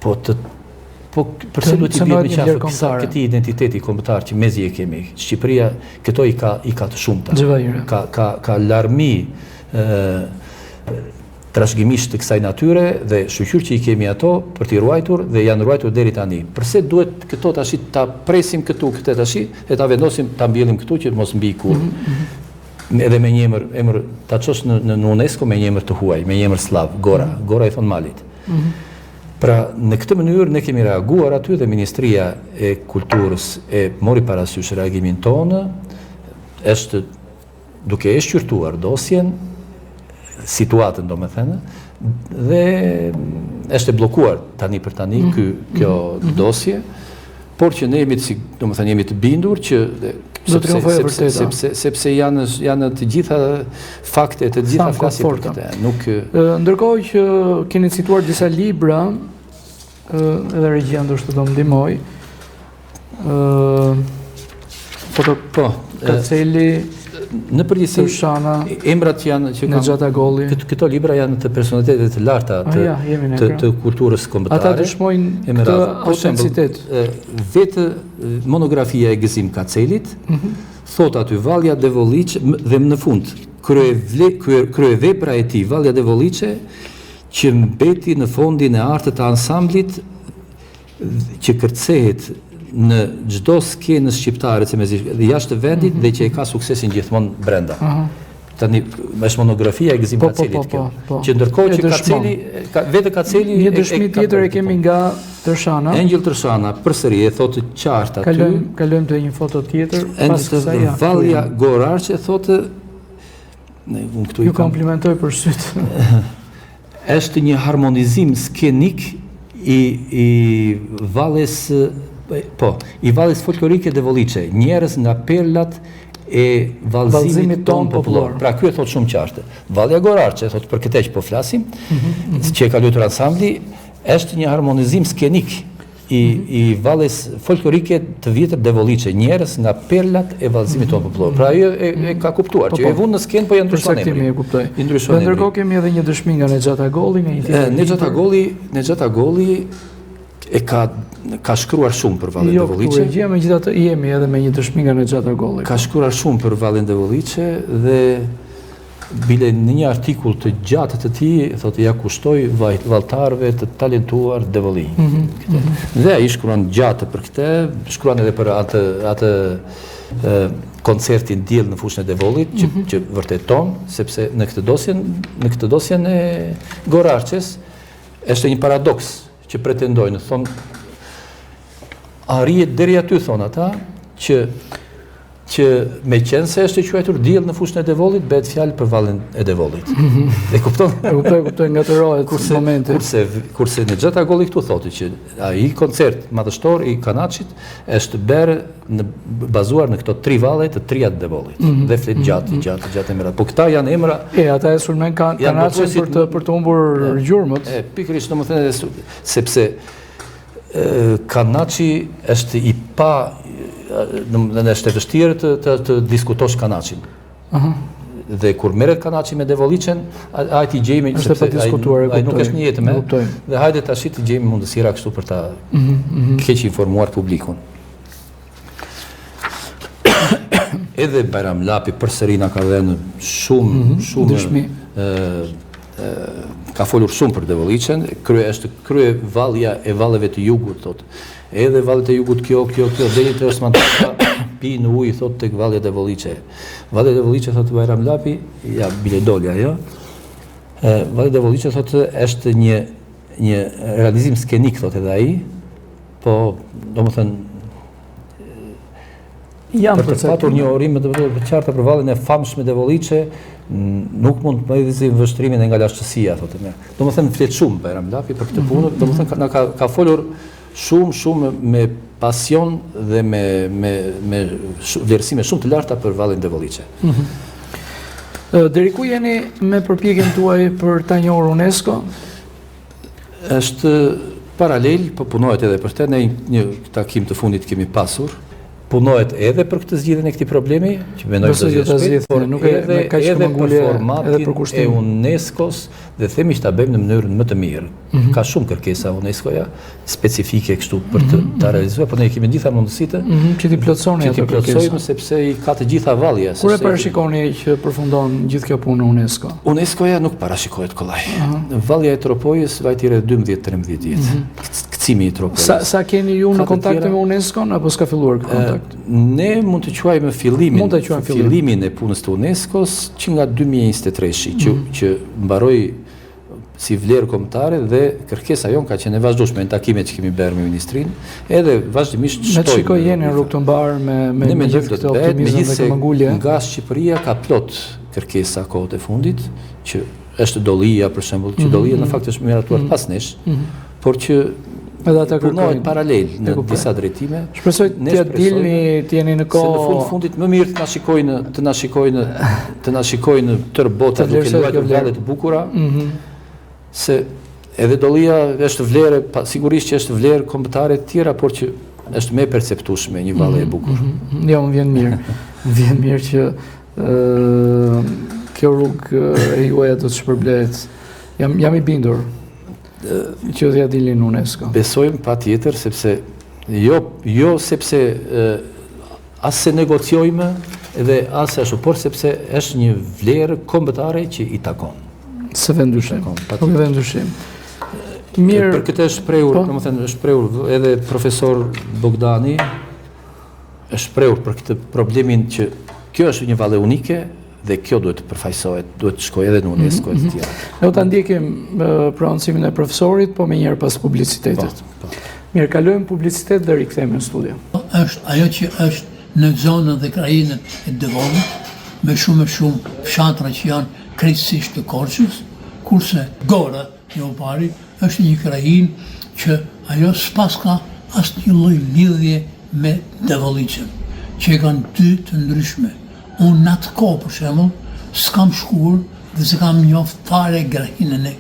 Po përse duhet i bjerë në qafë këti identiteti kombëtar që mezi e kemi. Shqipëria këto i ka të shumta. Ka larmi trashëgimisht të kësaj natyre dhe shoqëri që i kemi ato për t'i ruajtur dhe janë ruajtur deri tani. Përse duhet këto tash ta presim këtu këtë tash e ta vendosim ta mbjellim këtu që mos mbi kurrë. Edhe me një emër ta çosh në UNESCO me një emër të huaj, me një emër slav, Gora i thon malit. Pra në këtë mënyrë ne kemi reaguar aty dhe Ministria e Kulturës e mori parasysh reagimin tonë, është duke e shqyrtuar dosjen, situatën do me thënë, dhe është e blokuar tani për tani kjo dosje, por që ne jemi të bindur që sepse janë të gjitha fakte, të gjitha flasin për këtë. Ndërkohë që keni cituar disa libra, edhe regjia ndoshta do më ndihmoj, Kaceli, në përgjithësi emrat janë që kanë këto libra janë të personalitetet të larta të kulturës kombëtare. Ata dëshmojnë këtë autenticitet. Vetë monografia e Gëzim Kacelit thot aty Vallja Devoliçe dhe në fund kryevepra e tij Vallja Devoliçe që mbeti në fondin e artët të ansamblit që kërcehet në çdo skenës shqiptare dhe jashtë vendit dhe që e ka suksesin gjithmonë brenda. Tani është monografia e Gëzim Kacelit kjo. Që ndërkohë që Kaceli, vetë Kaceli një dëshmi tjetër e kemi nga Tërshana. Engjël Tërshana përsëri e thotë qartë aty. Kalojmë te një foto tjetër pas kësaj. Vallja Gorarçe thotë ju komplimentoj për syt. Është një harmonizim skenik i valles i valles folklorike Devoliçe, njerëz nga perlat e vallëzimit ton popullor. Pra ky e thot shumë qartë. Vallja Gorarçe thot për këtë që po flasim, që e ka luajtur ansambli, është një harmonizim skenik i valles folklorike të vjetër Devoliçe, njerëz nga perlat e vallëzimit ton popullor. Pra ajo e ka kuptuar që e vun në skenë po janë ndryshuar emri. Ndërkohë kemi edhe një dëshmi nga Nexhat Agolli, nga një tjetër. Nexhat Agolli e ka shkruar shumë për Vallën Devoliçe. Jo, megjithatë jemi edhe me një dëshmi nga Nexhat Agolli. Ka shkruar shumë për Vallën Devoliçe dhe bile në një artikull të gjatë të tij thotë ja kushtoi valltarëve të talentuar Devolli. Dhe ai shkruan gjatë për këtë, shkruan edhe për atë koncertin diell në fushën e Devollit që vërteton sepse në këtë dosjen e Gorarçes është një paradoks që pretendojnë, thonë, arrijet deri aty, thonë ata, që me qenë se është e quajtur diell në fushën e Devollit, bëhet fjalë për Vallën e Devollit. E kupton? Kuptoj nga të rohet momente. Kurse Nexhat Agolli këtu thotë që ai koncert madhështor i Kanaçit është bërë bazuar në këto tri valle të trija të Devollit. Dhe flet gjatë emrat. Po këta janë emra. Ata e sulmen Kanaçin për të humbur gjurmët. Pikërisht domethënë sepse Kanaçi është i pa është e vështirë të diskutosh Kanaçin. Dhe kur merret Kanaçi me Devoliçen, ai ti gjejmë është pa diskutuar, ai nuk është një jetë më. Dhe hajde tash të gjejmë mundësira kështu për ta keq informuar publikun. Edhe Bajram Lapi përsëri na ka dhënë shumë ka folur shumë për Devoliçen, është krye vallja e valleve të jugut thotë. Edhe vallet e jugut kjo deri te Osman Tata pi në ujë thotë tek Vallja Devoliçe. Vallja Devoliçe thotë Bajram Lapi, ja bile doli ajo. Vallja Devoliçe thotë është një realizim skenik thotë edhe ai, po domethënë Janë për të patur një orim të qartë për vallin e famshme Devoliçe, nuk mund të mëdhëzi vështrimin nga lashësia, thotë më. Domethënë flet shumë Bajram Lapi për këtë punë, domethënë na ka folur shumë me pasion dhe me vlerësime shumë të larta për vallin Devoliçe. Deri ku jeni me përpjekjen tuaj për ta njohur UNESCO? Është paralel, po punohet edhe për të, ne një takim të fundit kemi pasur. Punohet edhe për këtë zgjidhjen e këtij problemi, që mendoj se është shpejt, por nuk edhe për formatin për e UNESCO-s dhe themi që ta bëjmë në mënyrën më të mirë. Ka shumë kërkesa UNESCO-ja, specifike kështu për ta realizuar, por ne kemi gjitha mundësitë që ti plotësoni ato kërkesa, sepse i ka të gjitha vallja. Kur e parashikoni që përfundon gjithë kjo punë UNESCO? UNESCO-ja nuk parashikohet kollaj. Vallja e Tropojës vajti rreth 12-13 vjet. Kthimi i Tropojës. Sa keni ju në kontakt me UNESCO-n apo s'ka filluar ky kontakt? Ne mund të quajmë fillimin e punës të UNESCO-s që nga 2023 që mbaroi si vlerë kombëtare dhe kërkesa jon ka qenë e vazhdueshme në takimet që kemi bërë me ministrinë, edhe vazhdimisht shtojmë. Ne shikoj jeni në rrugë të mbarë me gjithë këtë optimizëm dhe këtë mangulje. Nga Shqipëria ka plot kërkesa kohët e fundit, që është Dollia për shembull, që Dollia në fakt është miratuar pas nesh, por që edhe ata punohet paralel në disa drejtime. Shpresoj t'ja dilni, t'jeni në kohë. Se në fundit më mirë të na shikojnë tërë bota duke luajtur vallet të bukura. Se edhe Dollia është vlerë, sigurisht që është vlerë kombëtare të tjera, por që është më e perceptueshme një vallë e bukur. Ja, më vjen mirë. Vjen mirë që kjo rrugë e juaja do të shpërblet. Jam i bindur që t'ja dilni në UNESCO. Besojmë patjetër, sepse jo sepse as se negociojmë edhe as ashtu, por sepse është një vlerë kombëtare që i takon. Se vendushim. Po me vendushim. Mirë. Për këtë është shprehur, domethënë është shprehur edhe profesor Bogdani është shprehur për këtë problemin që kjo është një vallë unike dhe kjo duhet të përfaqësohet, duhet të shkojë edhe në UNESCO e të tjera. Ne do ta ndjekim prononcimin e profesorit, po më njëherë pas publicitetit. Mirë, kalojmë publicitet dhe rikthehemi në studio. Është ajo që është në zonën dhe krajinën e Devolit, me shumë fshatra që janë krejtësisht të Korçës, kurse Gora, jo pari, është një krajinë që ajo s'pas ka asnjë lloj lidhje me Devoliçën, që kanë dy të ndryshme. Unë në atë kohë, për shembull, s'kam shkuar dhe s'kam njohur fare krajinë e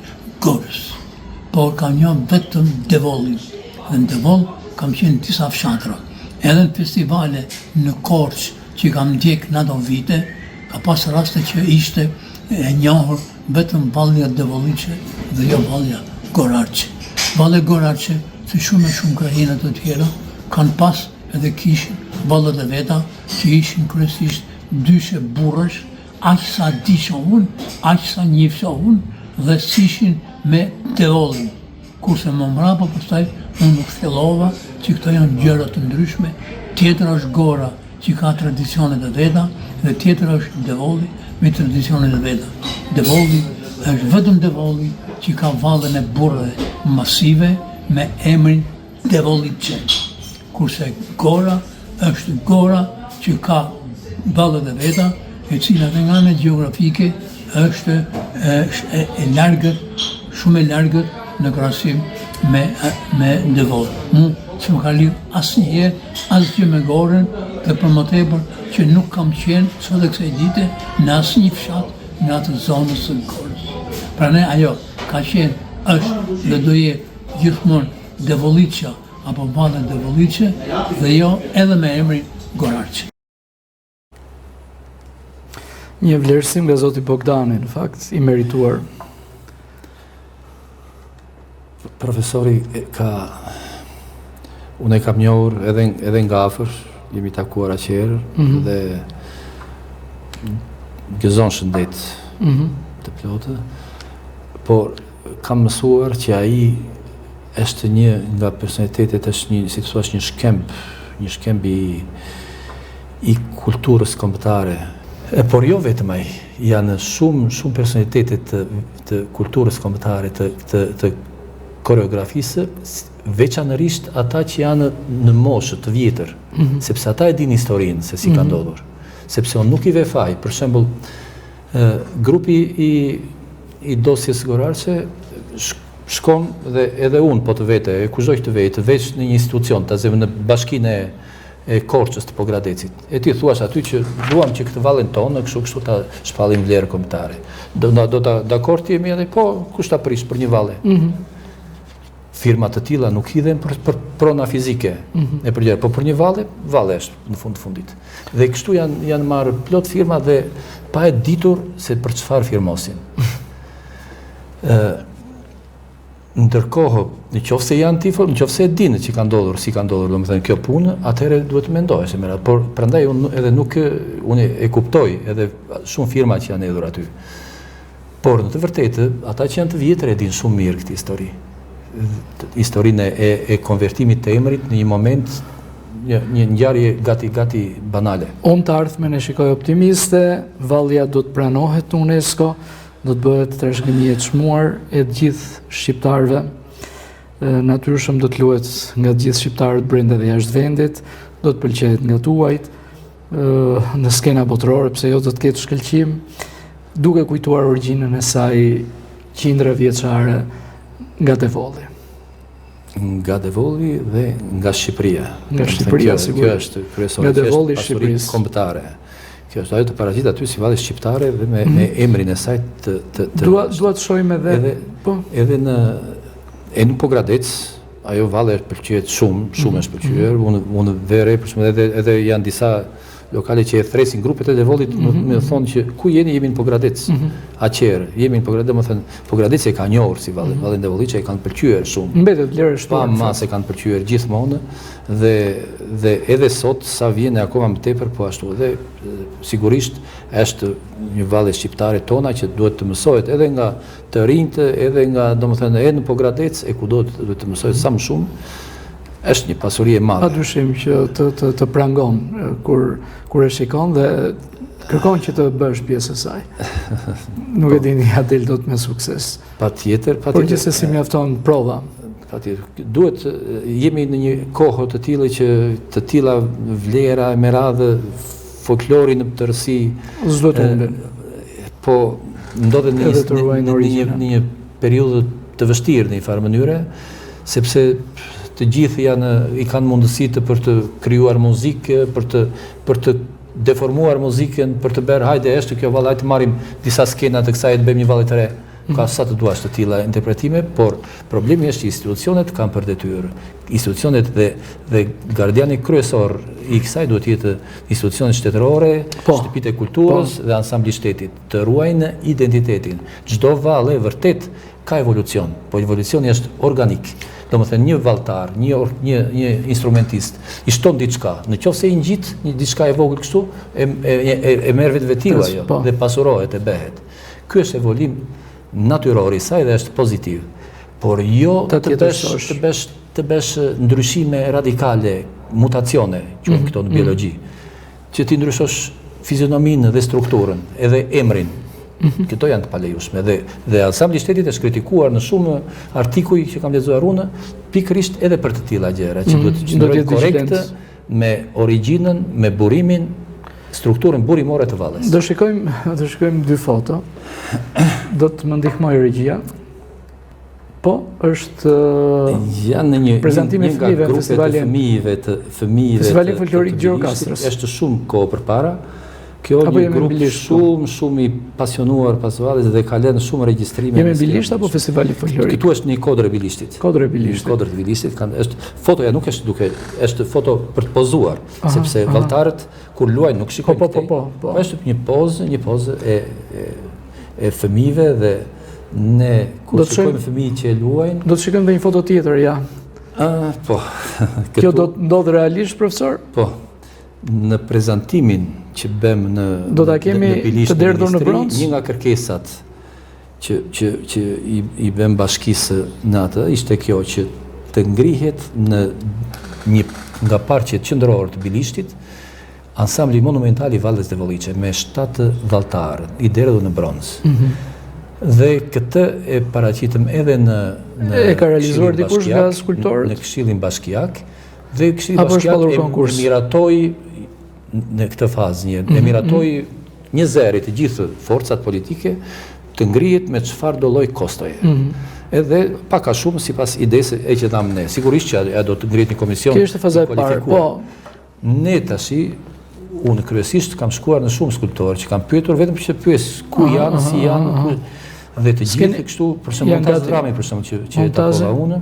Gorës, por kam njohur vetëm Devolin. Dhe në Devol kam qenë disa fshatra. Edhe në festivale në Korçë që kam ndjek në ato vite, ka pas raste që ishte e njohur vetëm vallja Devoliçe dhe jo vallja Gorarçe. Vallja Gorarçe, si shumë krajina të tjera, kanë pas edhe kishin vallet e veta që ishin kryesisht dyshe burrësh, aq sa disha unë, aq sa njifsha unë dhe s'ishin me Devolin. Kurse më mbrapa pastaj unë nuk fillova që këto janë gjëra të ndryshme, tjetër është Gora që ka tradicionet e veta dhe tjetër është Devoli me tradicionet e veta. Devoli është vetëm Devoli që ka vallën e burrëve masive me emrin Devoliçe. Kurse Gora është Gora që ka vallet e veta, e cila nga ana gjeografike është e largët, shumë e largët në krahasim me Devol. Që më ka lidh asnjëherë asgjë me Gorën dhe për më tepër që nuk kam qenë sot e kësaj dite në asnjë fshat në atë zonës së Gorës. Prandaj ajo ka qenë, është dhe do jetë gjithmonë Devoliçja apo valla Devoliçe dhe jo edhe me emrin Gorarçe. Një vlerësim nga zoti Bogdani, në fakt, i merituar. Profesori unë e kam njohur edhe nga afër, jemi takuar aq herë dhe gëzon shëndet të plotë, por kam mësuar që ai është një nga personalitetet, është një, si thua, një shkemb i kulturës kombëtare. Por jo vetëm ai, janë shumë personalitetet të kulturës kombëtare, të koreografisë, veçanërisht ata që janë në moshë të vjetër, sepse ata e din historinë se si ka ndodhur. Sepse unë nuk i vefaj, për shembull, grupi i dosjes Gorarshe shkon dhe edhe unë po të vete, e kushtojsh të vete, veç në një institucion, të zemë në bashkinë e Korçës të Pogradecit. E ti thuash aty që duam që këtë vallën tonë, kështu ta shpallim vlerë kombëtare. Do ta dakord jemi edhe po, kush ta prish për një vallë. Firma të tilla nuk hidhen për prona fizike e përgjithë, po për një vallë është në fund të fundit. Dhe kështu janë marrë plot firma dhe pa e ditur se për çfarë firmosin. Ndërkohë, në qoftë se janë tifo, në qoftë se e dinë që ka ndodhur, si ka ndodhur, domethënë kjo punë, atëherë duhet të mendohesh me radhë. Por prandaj unë e kuptoj edhe shumë firma që janë hedhur aty. Por në të vërtetë, ata që janë të vjetër e dinë shumë mirë këtë histori. Historinë e konvertimit të emrit në një moment, një ngjarje gati banale. Unë të ardhmen e shikoj optimiste, vallja do të pranohet në UNESCO, do të bëhet trashëgimi e çmuar e gjithë shqiptarëve. Natyrshëm do të luhet nga të gjithë shqiptarët brenda dhe jashtë vendit, do të pëlqejet nga tuajt, në skena botërore, pse jo do të ketë shkëlqim, duke kujtuar origjinën e saj qindra vjeçare nga Devolli. Nga Devolli dhe nga Shqipëria. Nga Shqipëria, sigurisht. Kjo është kryesore. Nga Devolli i Shqipërisë. Kombëtare. Kjo është ajo të parazit aty si valli shqiptare dhe me emrin e saj të Dua të shohim edhe në Pogradec, ajo valle është pëlqyer shumë është pëlqyer. Unë vere, për shembull, edhe janë disa lokale që e thresin grupet e Devollit, më thonë që ku jemi në Pogradec. Aqer, jemi në Pogradec, domethënë Pogradec e ka njohur si vallin Devollit që e kanë pëlqyer shumë. Mbetet vlerë shtuar. Pa masë e kanë pëlqyer gjithmonë dhe edhe sot sa vjen e akoma më tepër po ashtu. Dhe sigurisht është një vallë shqiptare tona që duhet të mësohet edhe nga të rinjt, edhe nga domethënë edhe në Pogradec e kudo duhet të mësohet sa më shumë. Është një pasuri e madhe. Padyshim që të prangon kur e shikon dhe kërkon që të bësh pjesë e saj. Nuk e dini a del dot me sukses. Patjetër. Por gjithsesi mjafton prova. Patjetër. Duhet jemi në një kohë të tillë që të tilla vlera me radhë folklori në tërësi s'do të humbin. Po ndodhet në një periudhë të vështirë në një farë mënyre, sepse të gjithë i kanë mundësi për të krijuar muzikë, për të deformuar muzikën, për të bërë hajde është kjo vallë, hajde marrim disa skena të kësaj të bëjmë një vallë të re. Ka sa të duash të tilla interpretime, por problemi është që institucionet kanë për detyrë. Institucionet dhe gardiani kryesor i kësaj duhet jetë institucionet shtetërore, shtëpitë e kulturës dhe ansambli i shtetit, të ruajnë identitetin. Çdo vallë vërtet ka evolucion, po evolucioni është organik. Domethënë një valltar, një instrumentist i shton diçka, nëse i ngjit një diçka e vogël kështu, e merr vetvetill ajo dhe pasurohet e bëhet. Ky është evolim natyror i saj dhe është pozitiv. Por jo të bësh ndryshime radikale, mutacione, quhen këto në biologji, që ti ndryshosh fizionominë dhe strukturën, edhe emrin. Këto janë të palejueshme dhe ansambli i shtetit është kritikuar në shumë artikuj që kam lexuar unë, pikërisht edhe për të tilla gjëra, që duhet të qëndrojë korrekte me origjinën, me burimin, strukturën burimore të vallës. Do shikojmë dy foto. Do të më ndihmoj regjia. Po, është janë një prezantimi fëmijëve në festivalin Festivali folklorik Gjirokastrës. Është shumë kohë përpara. Kjo një grup shumë i pasionuar pas vallës dhe ka lënë shumë regjistrime. Jemi në Bilisht apo festivali folklorik? Këtu është një kodër e Bilishtit. Kodër e Bilishtit. Kodër e Bilishtit fotoja nuk është është foto për të pozuar, sepse valltarët kur luajnë nuk shikojnë këtë. Po. Është një pozë e fëmijëve dhe ne kur shikojmë fëmijë që luajnë, do të shikojmë edhe një foto tjetër, ja. Po. Kjo do të ndodhë realisht, profesor? Po. Në prezantimin që bëm në do ta kemi të derdhur në bronz, një nga kërkesat që i bëm bashkisë në atë ishte kjo që të ngrihet në një nga parqet qendrore të Bilishtit ansambli monumental i Vallës Devolliçe me 7 valltarë i derdhur në bronz. Dhe këtë e paraqitëm edhe në E ka realizuar dikush nga skulptorët? Në Këshillin Bashkiak, dhe Këshilli Apo është Bashkiak konkurs? e miratoi në këtë fazë e miratoi një zëri të gjithë forcat politike të ngrihet me çfarë do lloj kostoje. Edhe pak a shumë sipas idesë e që dhamë ne. Sigurisht që ajo do të ngrihet një komision. Kjo është faza e parë, po. Ne tashi unë kryesisht kam shkuar në shumë skulptorë që kam pyetur vetëm që pyes ku janë, si janë, dhe të gjithë kështu, për shembull Montaz Drami për shembull që e takova unë.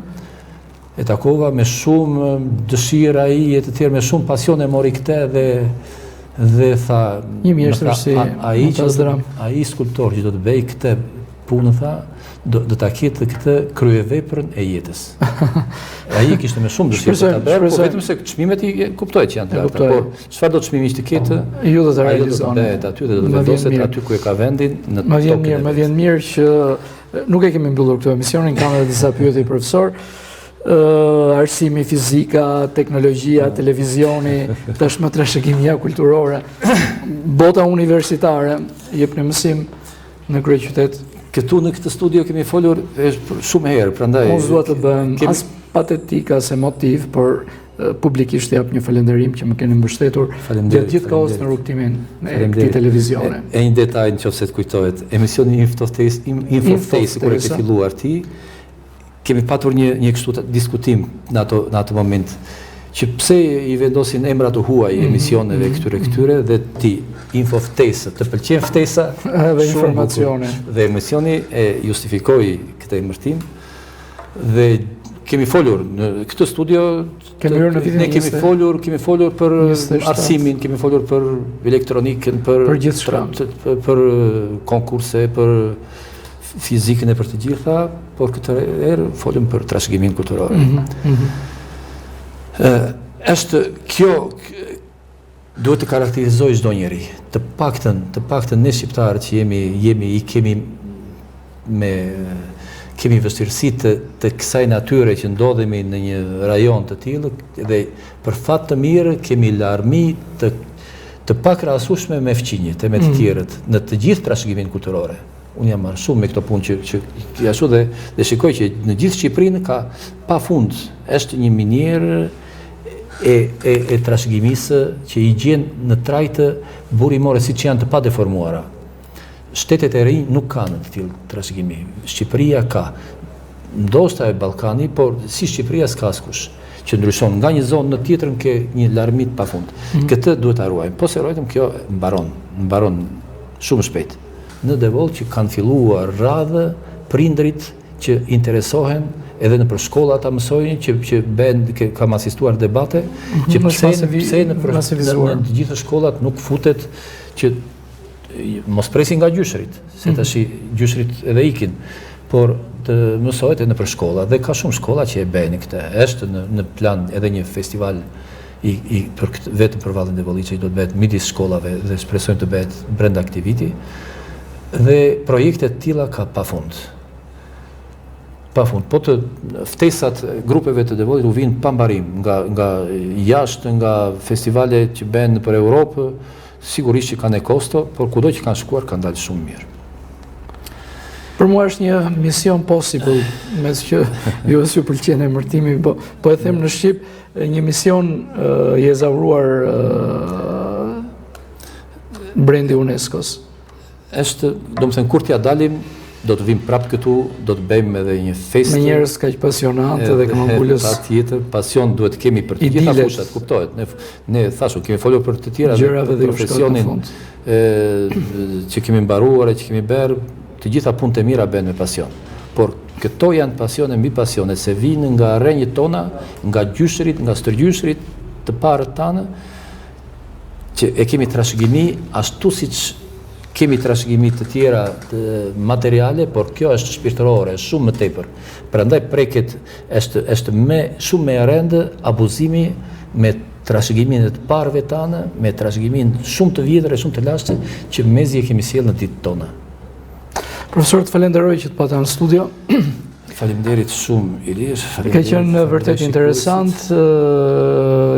E takova me shumë dëshirë ai e të tjerë me shumë pasion e mori këtë dhe tha një mjeshtër si Montaz Drami. Ai skulptor që do të bëj këtë punë tha do ta ketë këtë kryeveprën e jetës. Ai kishte me shumë dëshirë ta bëjë, por vetëm se çmimet i kuptohet që janë të larta, por çfarë do çmimi të ketë? Ju do të realizoni. Aty do të vendoset aty ku e ka vendin në tokën. Më vjen mirë që nuk e kemi mbyllur këtë emisionin, kam edhe disa pyetje profesor. Arsimi, fizika, teknologjia, televizioni, tashmë trashëgimia kulturore, bota universitare, jep në mësim në kryeqytet. Këtu në këtë studio kemi folur shumë herë, prandaj mos dua të bëjmë as patetik as emotiv, por publikisht jap një falënderim që më keni mbështetur gjatë gjithë kohës në rrugtimin e këtij televizioni. E një detaj nëse të kujtohet, emisioni Infoface kur e ke filluar ti, kemi patur një kështu diskutim në ato moment, që pse i vendosin emra të huaj emisioneve këtyre dhe ti Infoftesa, të pëlqen ftesa dhe informacione. Dhe emisioni e justifikoi këtë emërtim dhe kemi folur në këtë studio, ne kemi folur për arsimin, kemi folur për elektronikën, për konkurse, për fizikën e për të gjitha, por këtë herë folëm për trashëgimin kulturor. Është kjo duhet të karakterizoj çdo njeri. Të paktën ne shqiptarët që kemi vështirësi të kësaj natyre që ndodhemi në një rajon të tillë dhe për fat të mirë kemi larmi të pakrahasueshme me fqinjet e me të tjerët në të gjithë trashëgimin kulturore. Unë jam marrë shumë me këto punë që ashtu dhe shikoj që në gjithë Shqipërinë ka pafund është një minierë e trashëgimisë që i gjen në trajtë burimore siç janë të padeformuara. Shtetet e rinj nuk kanë të tillë trashëgimi. Shqipëria ka, ndoshta e Ballkani, por si Shqipëria s'ka askush që ndryshon nga një zonë në tjetrën ke një larmi të pafund. Këtë duhet ta ruajmë. Po se ruajmë kjo mbaron shumë shpejt. Në Devoll që kanë filluar radhë prindrit që interesohen edhe në për shkolla ta mësojnë që kam asistuar debate që pse në të gjitha shkollat nuk futet që mos presin nga gjyshrit, se tash gjyshrit edhe ikin, por të mësohet edhe në për shkolla dhe ka shumë shkolla që e bëjnë këtë. Është në plan edhe një festival vetëm për Vallën Devollit që do të bëhet midis shkollave dhe shpresojmë të bëhet brenda aktiviti. Dhe projekte të tilla ka pafund. Po të ftesat grupeve të Devollit u vinë pa mbarim nga jashtë, nga festivale që bëhen për Europë, sigurisht që kanë e kosto, por kudo që kanë shkuar kanë dalë shumë mirë. Për mua është një mission possible, mes që ju pëlqen emërtimi, po e them në shqip, një mision i ezauruar brendi UNESCO-s. Është, domethënë kur t'ja dalim, do të vim prapë këtu, do të bëjmë edhe një festë. Me njerëz kaq pasionantë dhe këmbëngulës. Patjetër, pasion duhet kemi për të gjitha fushat, kuptohet. Ne thashun kemi folur për të tjera dhe profesionin që kemi mbaruar, që kemi bërë, të gjitha punët e mira bëhen me pasion. Por këto janë pasione mbi pasione, se vinë nga rrenjët tona, nga gjyshrit, nga stërgjyshrit të parët tanë, që e kemi trashëgimi ashtu siç kemi trashëgimi të tjera të materiale, por kjo është shpirtërore, shumë më tepër. Prandaj preket është shumë më e rëndë abuzimi me trashëgimin e të parëve tanë, me trashëgimin shumë të vjetër e shumë të lashtë që mezi e kemi sjellë në ditët tona. Profesor, të falenderoj që të pata në studio. Faleminderit shumë, Ilir. Ka qenë vërtet interesant,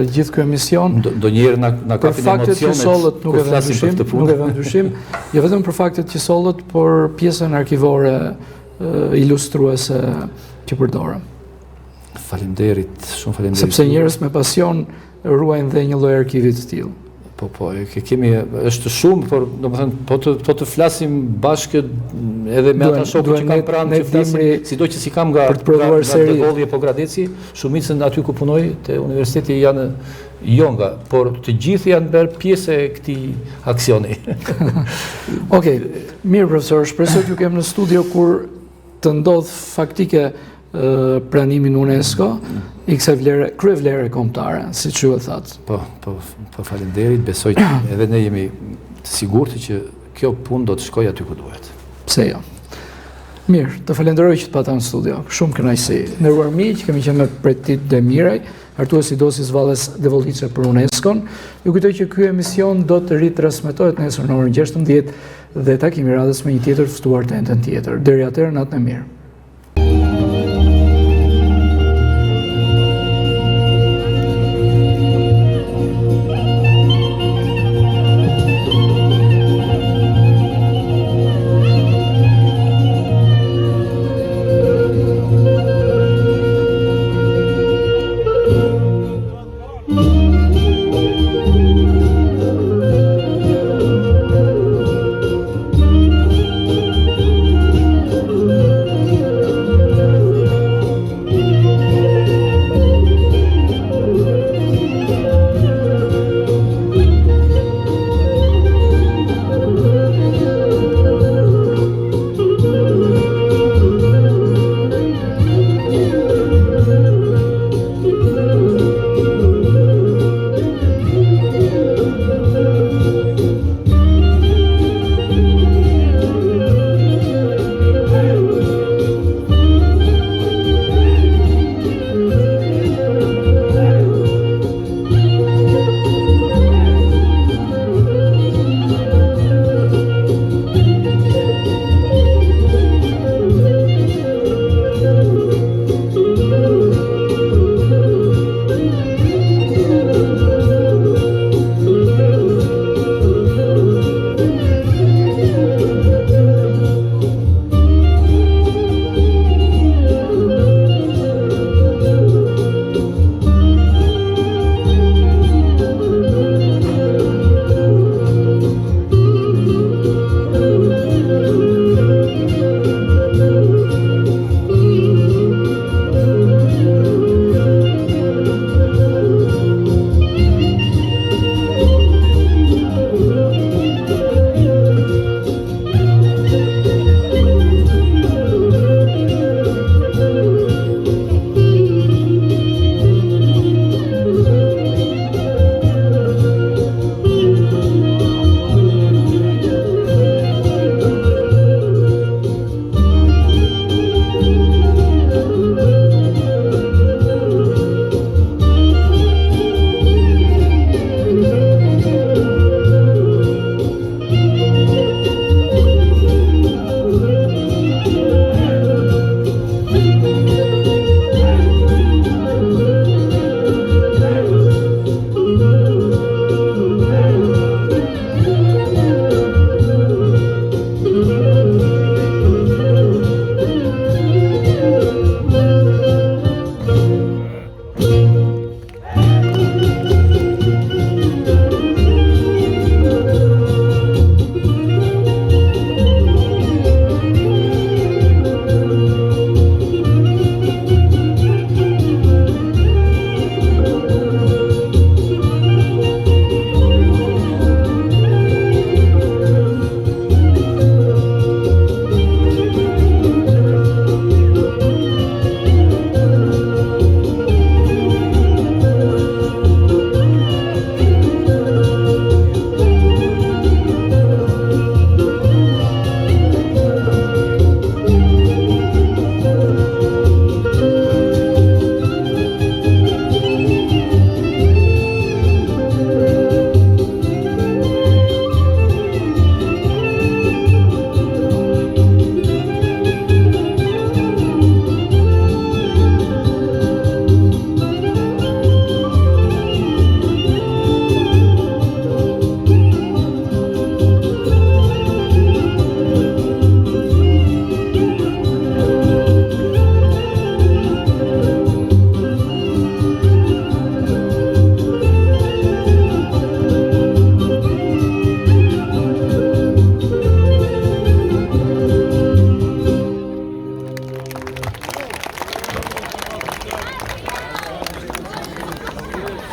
gjithë ky emision. Ndonjëherë na Për kapin faktet që emocionet sollët nuk kur e vë flasim për ndryshim, këtë nuk punë. e vë ndryshim, jo vetëm për faktet që sollët, por pjesën arkivore ilustruese që përdorëm. Faleminderit, shumë faleminderit. Sepse njerëz me pasion ruajnë dhe një lloj arkivi të tillë. Po, kemi, është shumë, por domethënë po të flasim bashkë edhe me ata shokët që kanë pranë që flasim, sido që si kam nga Devolli po Gradeci, shumicën aty ku punoj te universiteti janë jonga, por të gjithë janë bërë pjesë e këtij aksioni. Okej, mirë profesor, shpresoj t'ju kem në studio kur të ndodh faktike pranimin UNESCO i kësaj kryevlere kombëtare, siç ju e thatë. Po faleminderit, besoj që edhe ne jemi të sigurt që kjo punë do të shkojë aty ku duhet. Pse jo? Mirë, të falenderoj që të pata në studio. Shumë kënaqësi. Nderuar miq, kemi qenë me Pretit Demiraj, hartuesi i dosjes Valles Devolliçe për UNESCO-n. Ju kujtoj që ky emision do të ritransmetohet nesër në orën 16 dhe takimi radhës me një tjetër ftuar të enten tjetër. Deri atëherë, natën e mirë.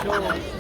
qof.